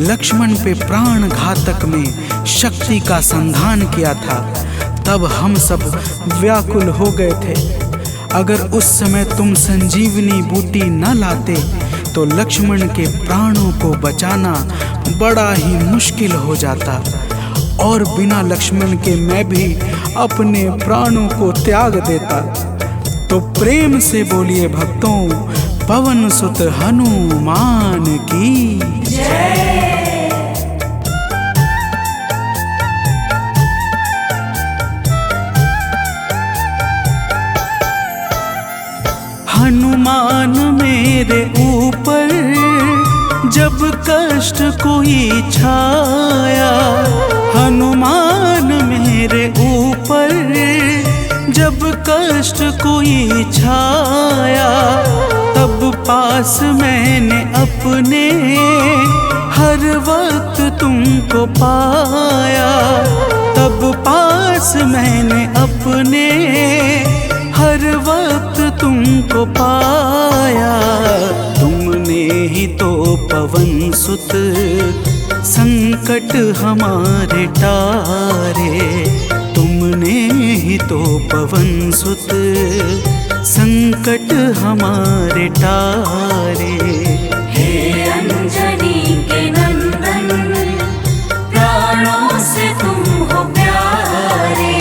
लक्ष्मण पे प्राण घातक में शक्ति का संधान किया था, तब हम सब व्याकुल हो गए थे। अगर उस समय तुम संजीवनी बूटी न लाते तो लक्ष्मण के प्राणों को बचाना बड़ा ही मुश्किल हो जाता और बिना लक्ष्मण के मैं भी अपने प्राणों को त्याग देता। तो प्रेम से बोलिए भक्तों, पवन सुत हनुमान की जय। कष्ट कोई छाया हनुमान मेरे ऊपर, जब कष्ट कोई छाया तब पास मैंने अपने हर वक्त तुमको पाया, तब पास मैंने अपने हर वक्त तुमको पाया। तुमने ही तो पवन सुत संकट हमारे टारे, तुमने ही तो पवन सुत संकट हमारे टारे। हे अंजनी के नंदन, प्राणों से तुम हो प्यारे।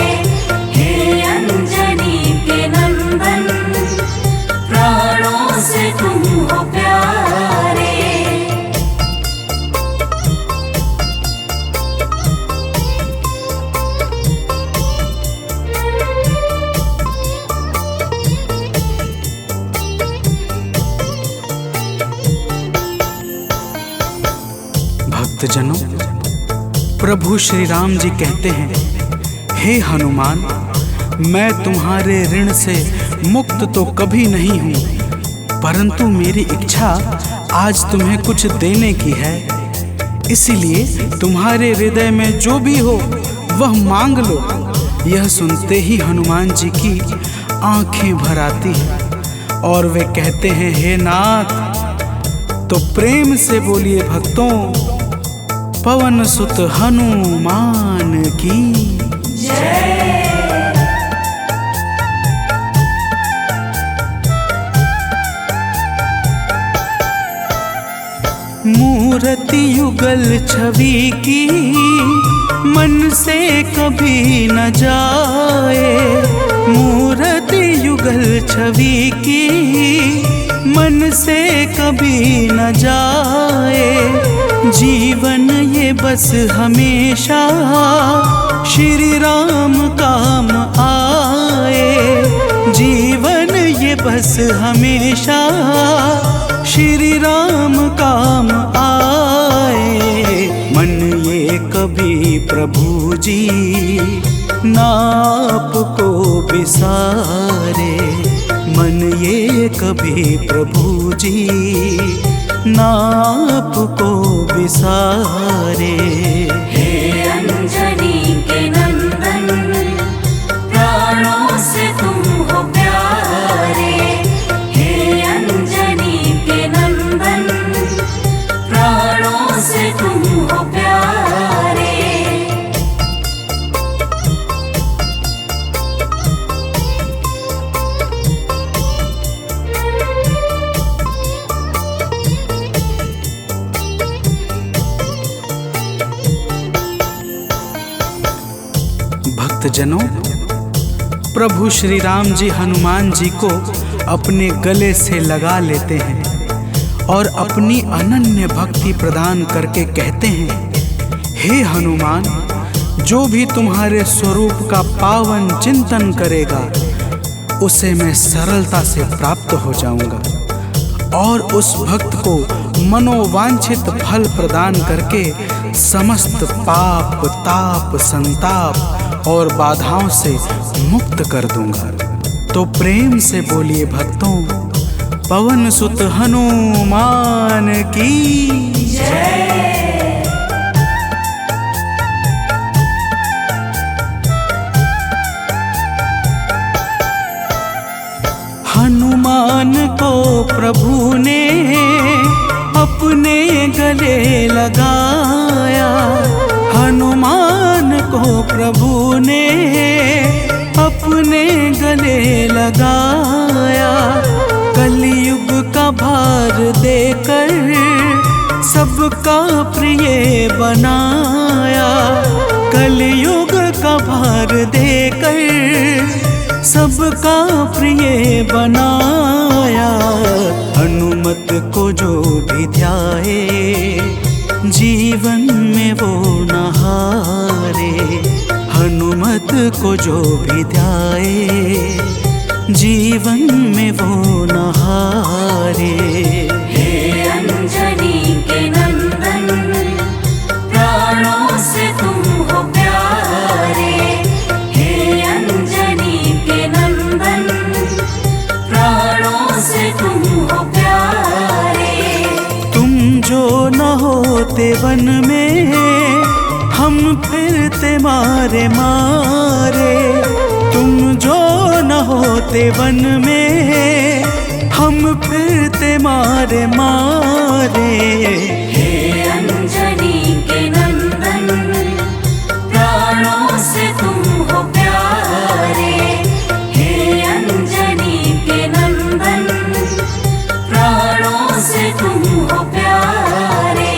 हे अंजनी के नंदन, प्राणों से तुम हो प्यारे। भक्तजनों, प्रभु श्री राम जी कहते हैं, हे हनुमान, मैं तुम्हारे ऋण से मुक्त तो कभी नहीं हूँ, परंतु मेरी इच्छा आज तुम्हें कुछ देने की है। इसीलिए तुम्हारे हृदय में जो भी हो वह मांग लो। यह सुनते ही हनुमान जी की आंखें भर आती हैं और वे कहते हैं, हे नाथ। तो प्रेम से बोलिए भक्तों, पवन सुत हनुमान की मूर्ति युगल छवि की मन से कभी न जाए, मूर्ति युगल छवि की मन से कभी न जाए। जीवन ये बस हमेशा श्री राम काम आए, जीवन ये बस हमेशा श्री राम काम आए। मन ये कभी प्रभु जी नाप को बिसारे, मन ये कभी प्रभु जी नाप को बिसारे। हे अंजनी के नंदन, प्राणों से तुम हो प्यारे। हे अंजनी के नंदन, प्राणों से तुम हो प्यारे। भक्तजनों, प्रभु श्री राम जी हनुमान जी को अपने गले से लगा लेते हैं और अपनी अनन्य भक्ति प्रदान करके कहते हैं, हे हनुमान, जो भी तुम्हारे स्वरूप का पावन चिंतन करेगा उसे मैं सरलता से प्राप्त हो जाऊंगा और उस भक्त को मनोवांछित फल प्रदान करके समस्त पाप, ताप, संताप और बाधाओं से मुक्त कर दूंगा। तो प्रेम से बोलिए भक्तों, पवन सुत हनुमान की जय। हनुमान को प्रभु ने अपने गले लगाया, हनुमान को प्रभु ने अपने गले लगाया। कलयुग का भार देकर सबका प्रिय बनाया, कलयुग का भार देकर सबका प्रिय बनाया। हनुमत को जो भी ध्याए जीवन में वो न हारे, हनुमत को जो भी ध्याए जीवन में वो न हारे। हे अंजनी के नंदन, होते वन में हम फिरते मारे मारे। तुम जो न होते वन में हम फिरते मारे मारे। हे अंजनी के नंदन, प्राणों से तुम हो प्यारे। हे अंजनी के नंदन, प्राणों से तुम हो प्यारे।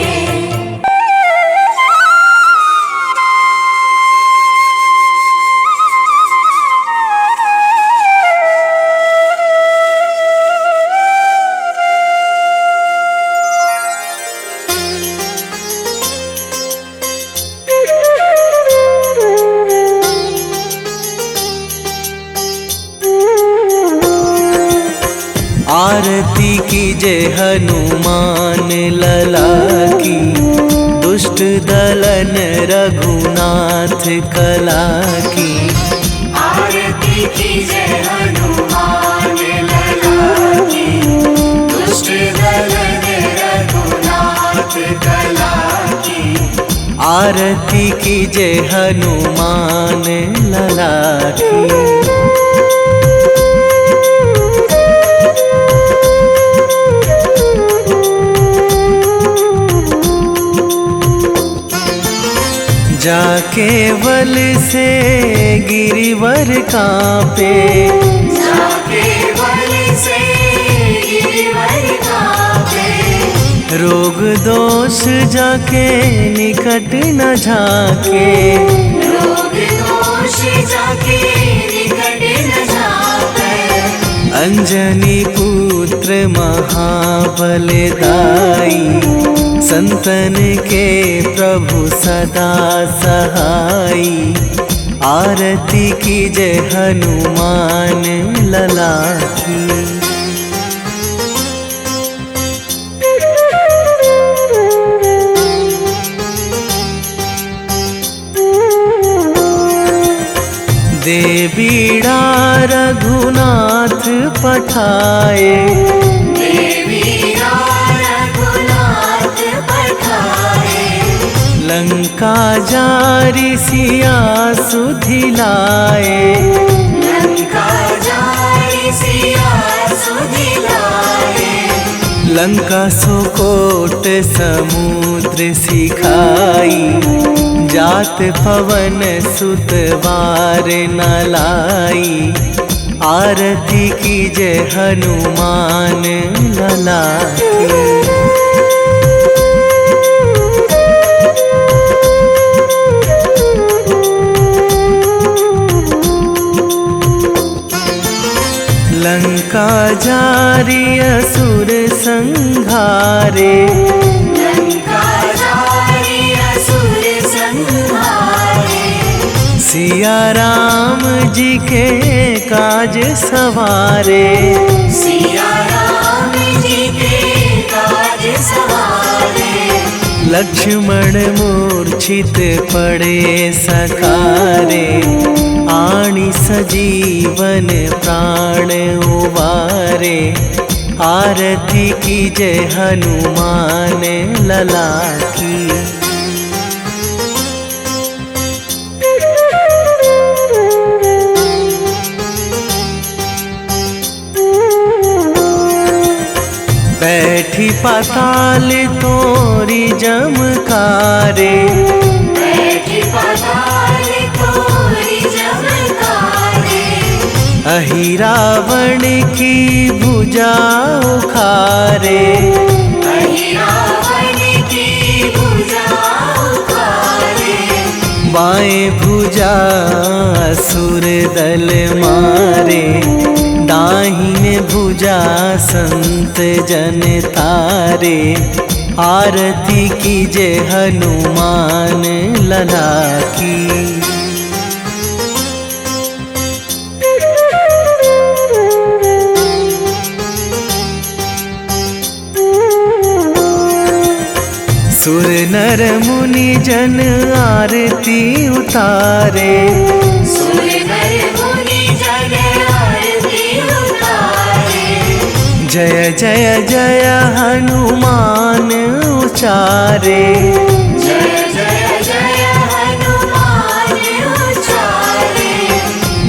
आरती कीजय हनुमान लला की, दुष्ट दलन रघुनाथ कला की। आरती कीजय हनुमान लला की, दुष्ट दलन रघुनाथ कला की। आरती कीजय हनुमान लला की। जाके बल से गिरिवर कांपे, जाके बल से गिरिवर कांपे। रोग दोष जाके निकट न झाके, रोग दोष जाके निकट न झाके। अंजनी पुत्र महाबलदाई, संतन के प्रभु सदा सहाई। आरती कीजय हनुमान लला की। दे बीड़ा रघुनाथ पठाए, लंका जारी सिया सुधिलाए। लंका जारी सिया सुधिलाए। लंका सुकोट समुद्र सिखाई, जात पवन सुत वार न लाई। आरती कीजय हनुमान लला की। लंका जारी असुर संहारे, लंका जारी असुर संहारे। सिया राम जी के काज सवारे, सिया राम जी के काज सवारे। लक्ष्मण मूर्छित पड़े सकारे, आणी सजीवन प्राण उबारे। आरती कीजय हनुमान लला की। बैठी पाताल तोरी जमकारे, बैठी पाताल तोरी जमकारे। अहि रावण की भुजा उखारे, अहि रावण की भुजा उखारे। बाएं भुजा असुर दल मारे, दाहिने भुजा संत जन तारे। आरती कीजय हनुमान लला की। सुर नर मुनि जन आरती उतारे, सुर नर मुनि जन आरती उतारे। जय जय जय हनुमान उचारे। जय जय जय हनुमान उचारे।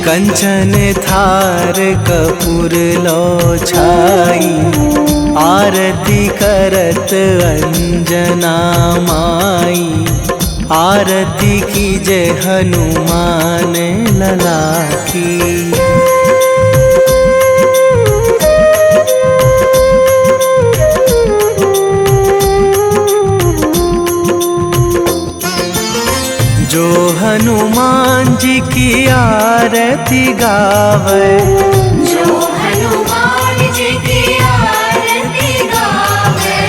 कंचन थार कपूर लो छाई, आरती करत अंजना माई। आरती की जय हनुमान लला की। जो हनुमान जी की आरती गावे, जो हनुमान जी की आरती गावे।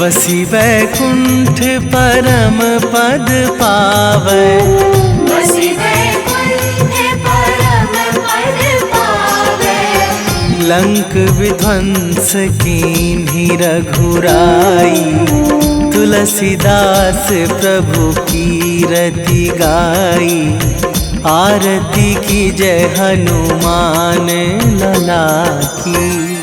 बसी वैकुंठ परम पद पावे। बसी वैकुंठ परम पद पावे। लंक विध्वंस कीन्ही रघुराई, तुलसीदास प्रभु की रति गाई। आरती की जय हनुमान लला की।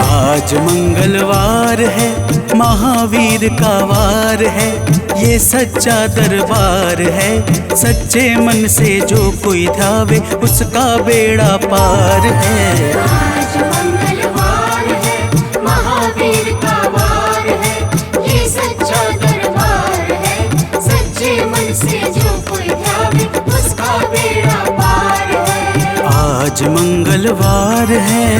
आज मंगलवार है, महावीर का वार है। ये सच्चा दरबार है, सच्चे मन से जो कोई ध्यावे उसका बेड़ा पार है। आज मंगलवार है, महावीर का वार है। ये सच्चा दरबार है, सच्चे मन से जो कोई ध्यावे उसका बेड़ा पार है। आज मंगलवार है।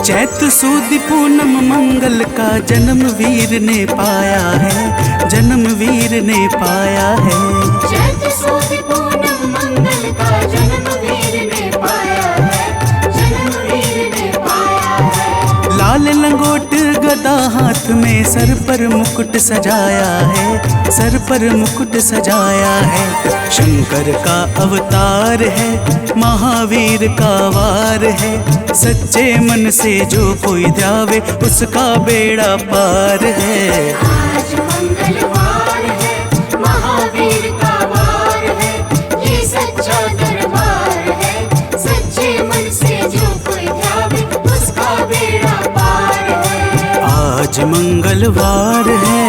चैत सुद पूनम मंगल का जन्म वीर ने पाया है, जन्म वीर ने पाया है। चैत सुद पूनम मंगल का जन्म वीर ने पाया है, जन्म वीर ने पाया है। लाल लंगोट गदा हाथ में, सर पर मुकुट सजाया है, सर पर मुकुट सजाया है। शंकर का अवतार है, महावीर का वार है। सच्चे मन से जो कोई ध्यावे उसका बेड़ा पार है। आज मंगलवार है, महावीर का वार है। ये सच्चा दरबार है, सच्चे मन से जो कोई ध्यावे उसका बेड़ा पार है। आज मंगलवार है।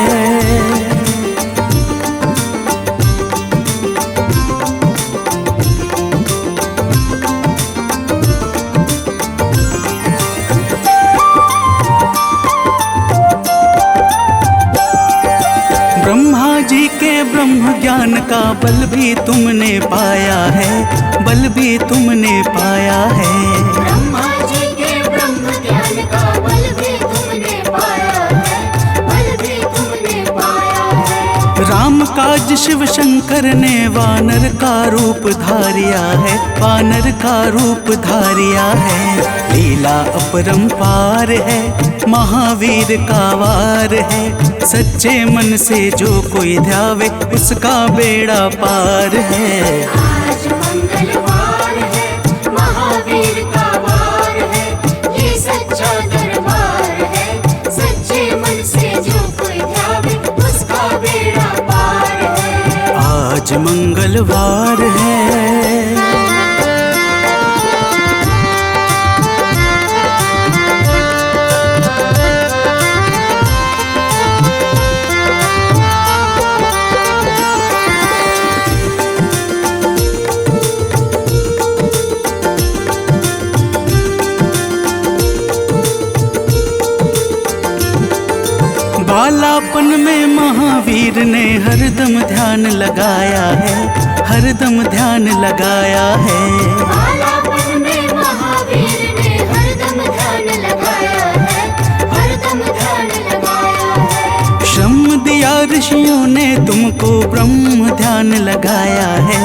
ब्रह्मा जी के ब्रह्म ज्ञान का बल भी तुमने पाया है, बल भी तुमने पाया है। ब्रह्मा जी के ब्रह्म ज्ञान का बल भी तुमने पाया है, बल भी तुमने पाया है। राम काज शिव शंकर ने वानर का रूप धारिया है, वानर का रूप धारिया है। लीला अपरंपार है, महावीर का वार है। सच्चे मन से जो कोई ध्यावे उसका बेड़ा पार है। आज मंगलवार है, महावीर का वार है। ये सच्चा दरबार है, सच्चे मन से जो कोई ध्यावे उसका बेड़ा पार है। आज मंगलवार है। बालापन में महावीर ने हरदम ध्यान लगाया है, हरदम ध्यान लगाया है। बालापन में महावीर ने हरदम ध्यान लगाया है, हरदम ध्यान लगाया है। श्रम दिया ऋषियों ने तुमको ब्रह्म ध्यान लगाया है,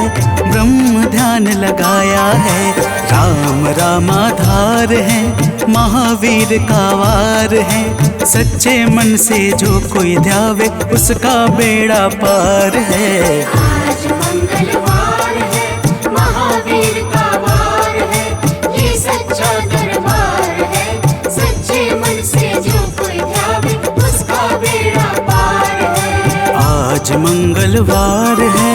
ब्रह्म ध्यान लगाया है। राम रामाधार है, महावीर का वार है। सच्चे मन से जो कोई ध्यावे उसका बेड़ा पार है। आज मंगलवार है, महावीर का वार है, ये सच्चा दरबार है। सच्चे मन से जो कोई ध्यावे उसका बेड़ा पार है। आज मंगलवार है।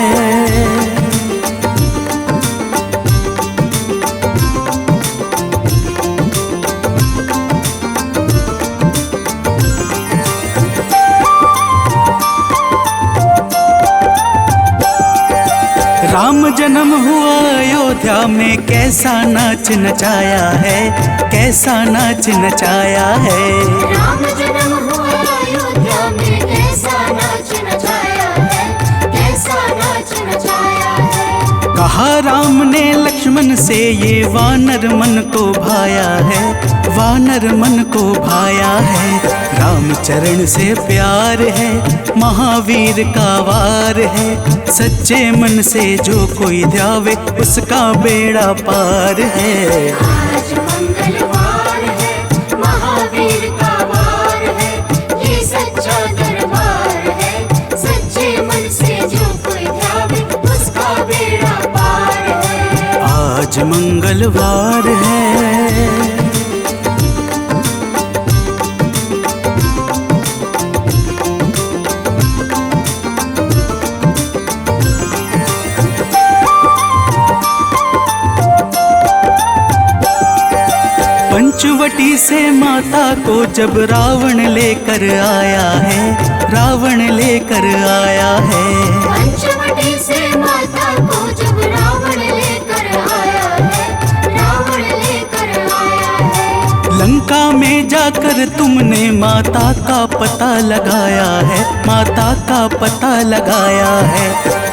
राम जन्म हुआ अयोध्या में, कैसा नाच नचाया है, कैसा नाच नचाया है। राम जन्म हुआ अयोध्या में, कैसा नाच नचाया है, कैसा नाच नचाया है। कहा राम ने लक्ष्मण से, ये वानर मन को भाया है, वानर मन को भाया है। राम चरण से प्यार है, महावीर का वार है। सच्चे मन से जो कोई ध्यावे उसका बेड़ा पार है। आज मंगलवार है, महावीर का वार है, ये सच्चा दरबार है। सच्चे मन से जो कोई ध्यावे उसका बेड़ा पार है। आज मंगलवार है। पंचवटी से माता को जब रावण लेकर आया है, रावण लेकर आया है। पंचवटी से माता को जब रावण लेकर आया है, रावण लेकर आया है। लंका में जाकर तुमने माता का पता लगाया है, माता का पता लगाया है।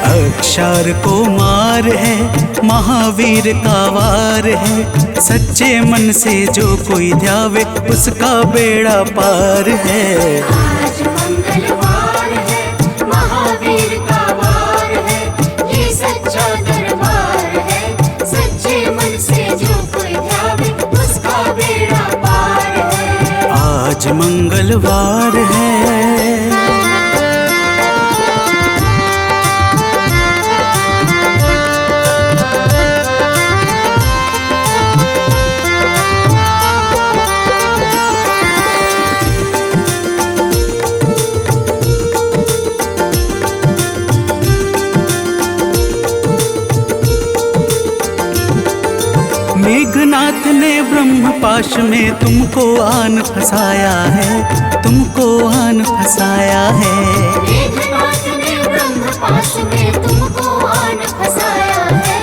अक्षर को मार है, महावीर का वार है। सच्चे मन से जो कोई ध्यावे उसका बेड़ा पार है। आज मंगलवार है, महावीर का वार है, ये सच्चा दरबार है। सच्चे मन से जो कोई ध्यावे उसका बेड़ा पार है। आज मंगलवार है। मेघनाथ ने ब्रह्मपाश में तुमको आन फंसाया है, तुमको आन फंसाया है। मेघनाथ ने ब्रह्मपाश में तुमको आन फंसाया है,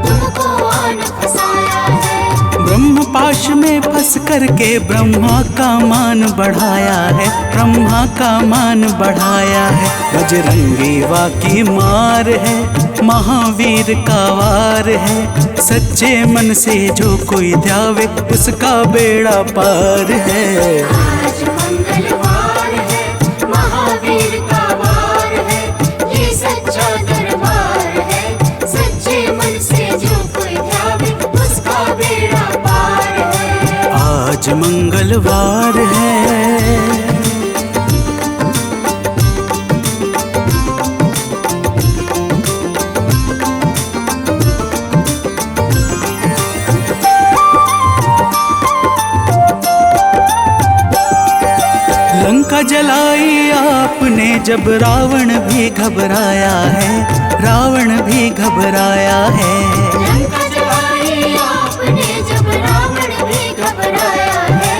तुमको आन फंसाया है। ब्रह्मपाश में फंस करके ब्रह्मा का मान बढ़ाया है, ब्रह्मा का मान बढ़ाया है। बजरंगी वाकी मार है, महावीर का वार है। सच्चे मन से जो कोई ध्यावे उसका बेड़ा पार है। आज मंगलवार है, महावीर का वार है, ये सच्चा दरबार है। सच्चे मन से जो कोई ध्यावे उसका बेड़ा पार है। आज मंगलवार है। लंका जलाई आपने जब रावण भी घबराया है, रावण भी घबराया है। लंका जलाई आपने जब रावण भी घबराया है,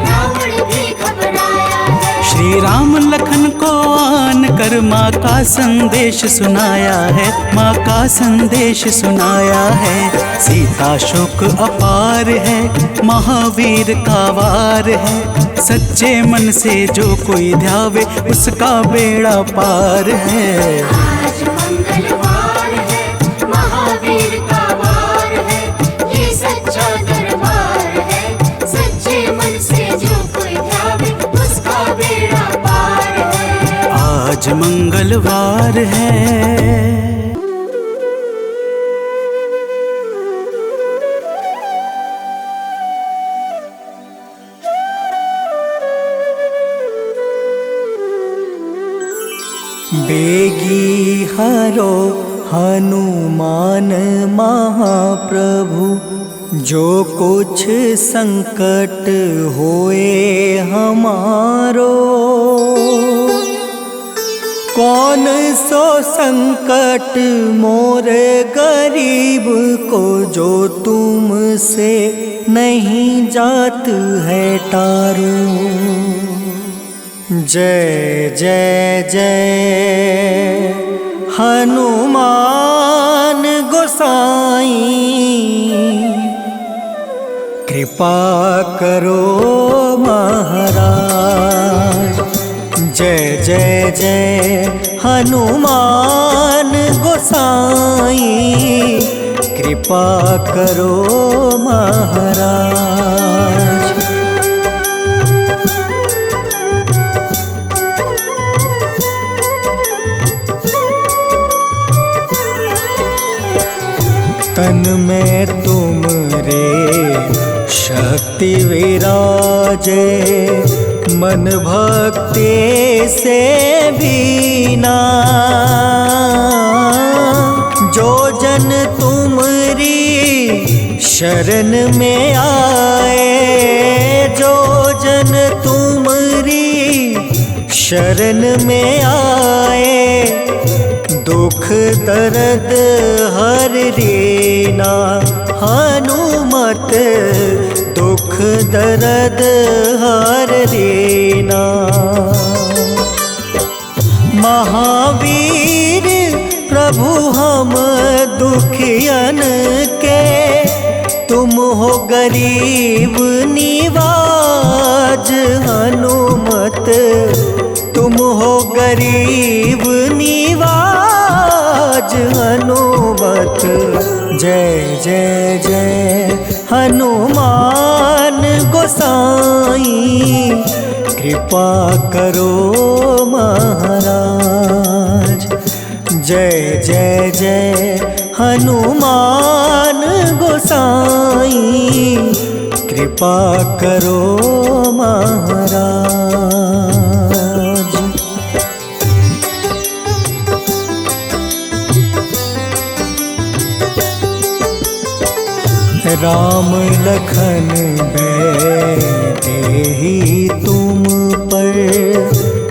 रावण भी घबराया है। श्री राम लखन को आन कर माँ का संदेश सुनाया है, माँ का संदेश सुनाया है। सीता शोक अपार है, महावीर का वार है। सच्चे मन से जो कोई ध्यावे उसका बेड़ा पार है। आज मंगलवार है, महावीर का वार है, ये सच्चा दरबार है। सच्चे मन से जो कोई ध्यावे उसका बेड़ा पार है। आज मंगल बेगी हरो हनुमान महाप्रभु, जो कुछ संकट होए हमारो। कौन सो संकट मोरे गरीब को, जो तुमसे नहीं जात है टारो। जय जय जय हनुमान गोसाई, कृपा करो महाराज। जय जय जय हनुमान गोसाई, कृपा करो महाराज। तन में तुमरे शक्ति विराजे, मन भक्ति से भीना। जो जन तुमरी शरण में आए, जो जन तुमरी शरण में आए, दुख दर्द हर लेना। हनुमत दुख दर्द हर लेना। महावीर प्रभु हम दुखियन के, तुम हो गरीब निवाज। हनुमत तुम हो गरीब निवाज। हनुमत जय जय जय हनुमान गोसाई, कृपा करो महाराज। जय जय जय हनुमान गोसाई, कृपा करो महाराज। राम लखन बैठे तुम पर,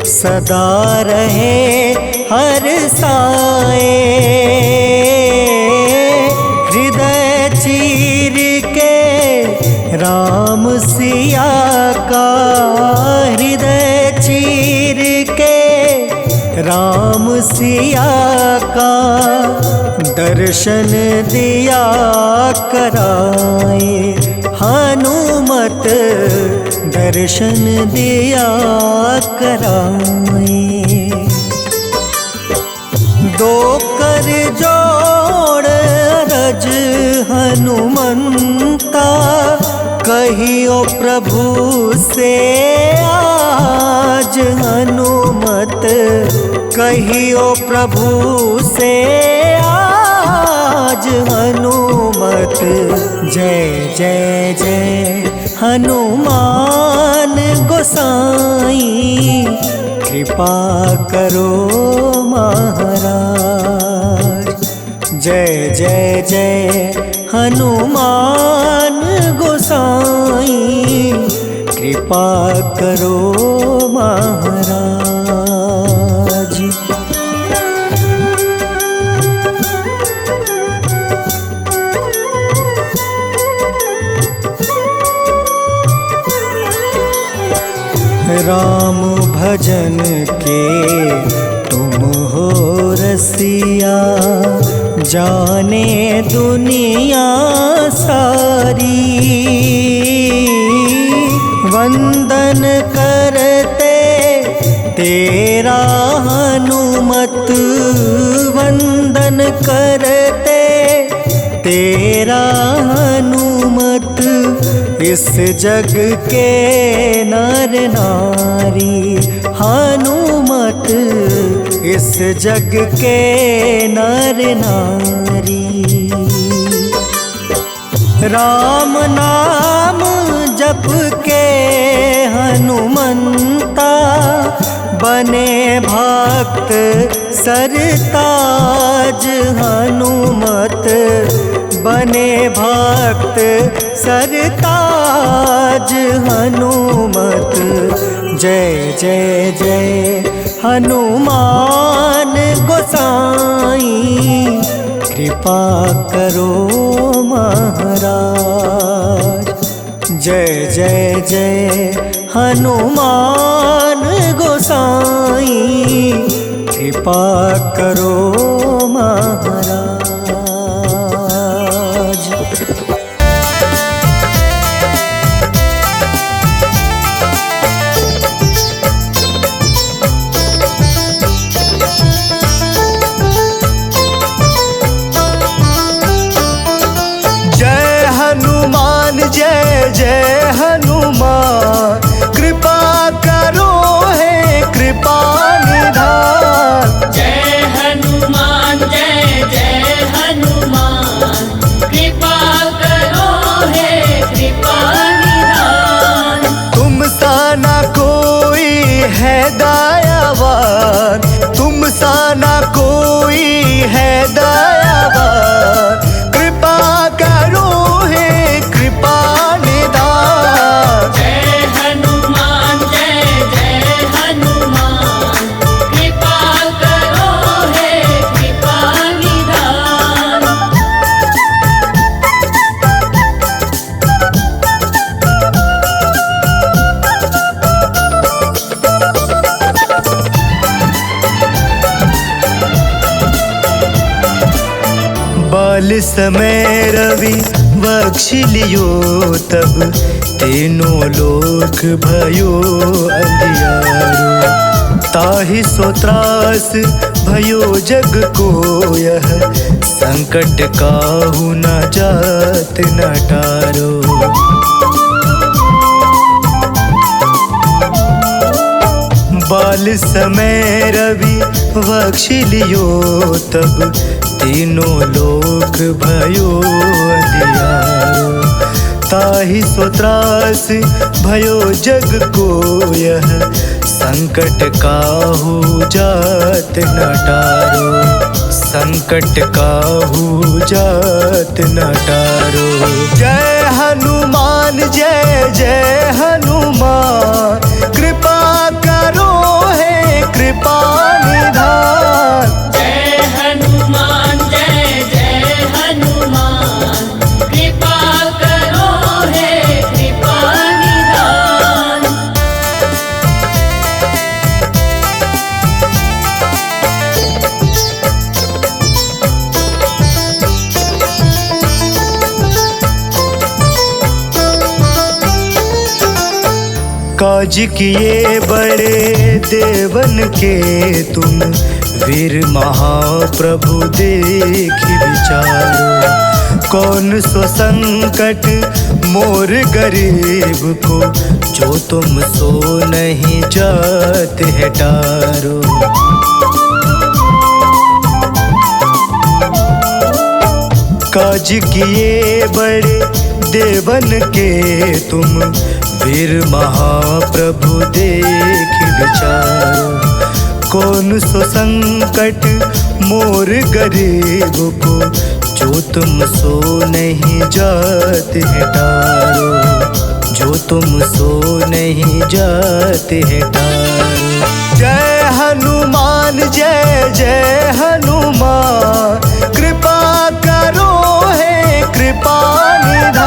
सदा रहे हर साए। हृदय चीर के राम सिया का, हृदय चीर के राम सिया का, दर्शन दिया कराए। हनुमत दर्शन दिया कराए। दो कर जोड़ रज हनुमंता, कहियो प्रभु से आज। हनुमत कहियो प्रभु से आज। हनुमत जय जय जय हनुमान गोसाई, कृपा करो महाराज। जय जय जय हनुमान गोसाई, कृपा करो महाराज। राम भजन के तुम हो रसिया, जाने दुनिया सारी। वंदन करते तेरा हनुमत, वंदन करते तेरा हनुमत। इस जग के नर नारी हनुमत, इस जग के नर नारी। राम नाम जप के हनुमंता, बने भक्त सरताज हनुमत बने भक्त सरताज हनुमत। जय जय जय हनुमान गोसाई कृपा करो महाराज। जय जय जय हनुमान गोसाई कृपा करो महाराज। जय जय हनुमान कृपा करो हे कृपा निधान। जय हनुमान जय जय हनुमान कृपा करो हे कृपा निधान। तुम सा ना कोई है दयावान, तुम सा ना कोई है दयावान। कृपा करो हे कृपा निधान। जय हनुमान जय जय हनुमान कृपा करो हे कृपा निधान। बाल समय रवि बख्श लियो तब तीनों लोक भयो अंधियारो। ताहि सो त्रास भयो जग को यह संकट काहू न जात न टारो। बाल समय रवि बख्श लियो तब तीनों लोक भयो अंधियारो। ताहि सो त्रास भयो जग को यह संकट काहू जात न टारो। संकट काहू जात न टारो। जय हनुमान जय जय हनुमान कृपा करो हे कृपा निधान। जय हनुमान जय जय हनुमान कृपा करो हे कृपा निधान। काज किए बड़े देवन के तुम वीर महाप्रभु देखि विचारो। कौन सो संकट मोर गरीब को जो तुम सो नहीं जात है टारो। काज किए बड़े देवन के तुम वीर महाप्रभु देखि विचारो। कौन सो संकट मोर गरीब को जो तुम सो नहीं जात है टारो। जो तुम सो नहीं जात है टारो। जय हनुमान जय जय हनुमान कृपा करो हे कृपा निधान।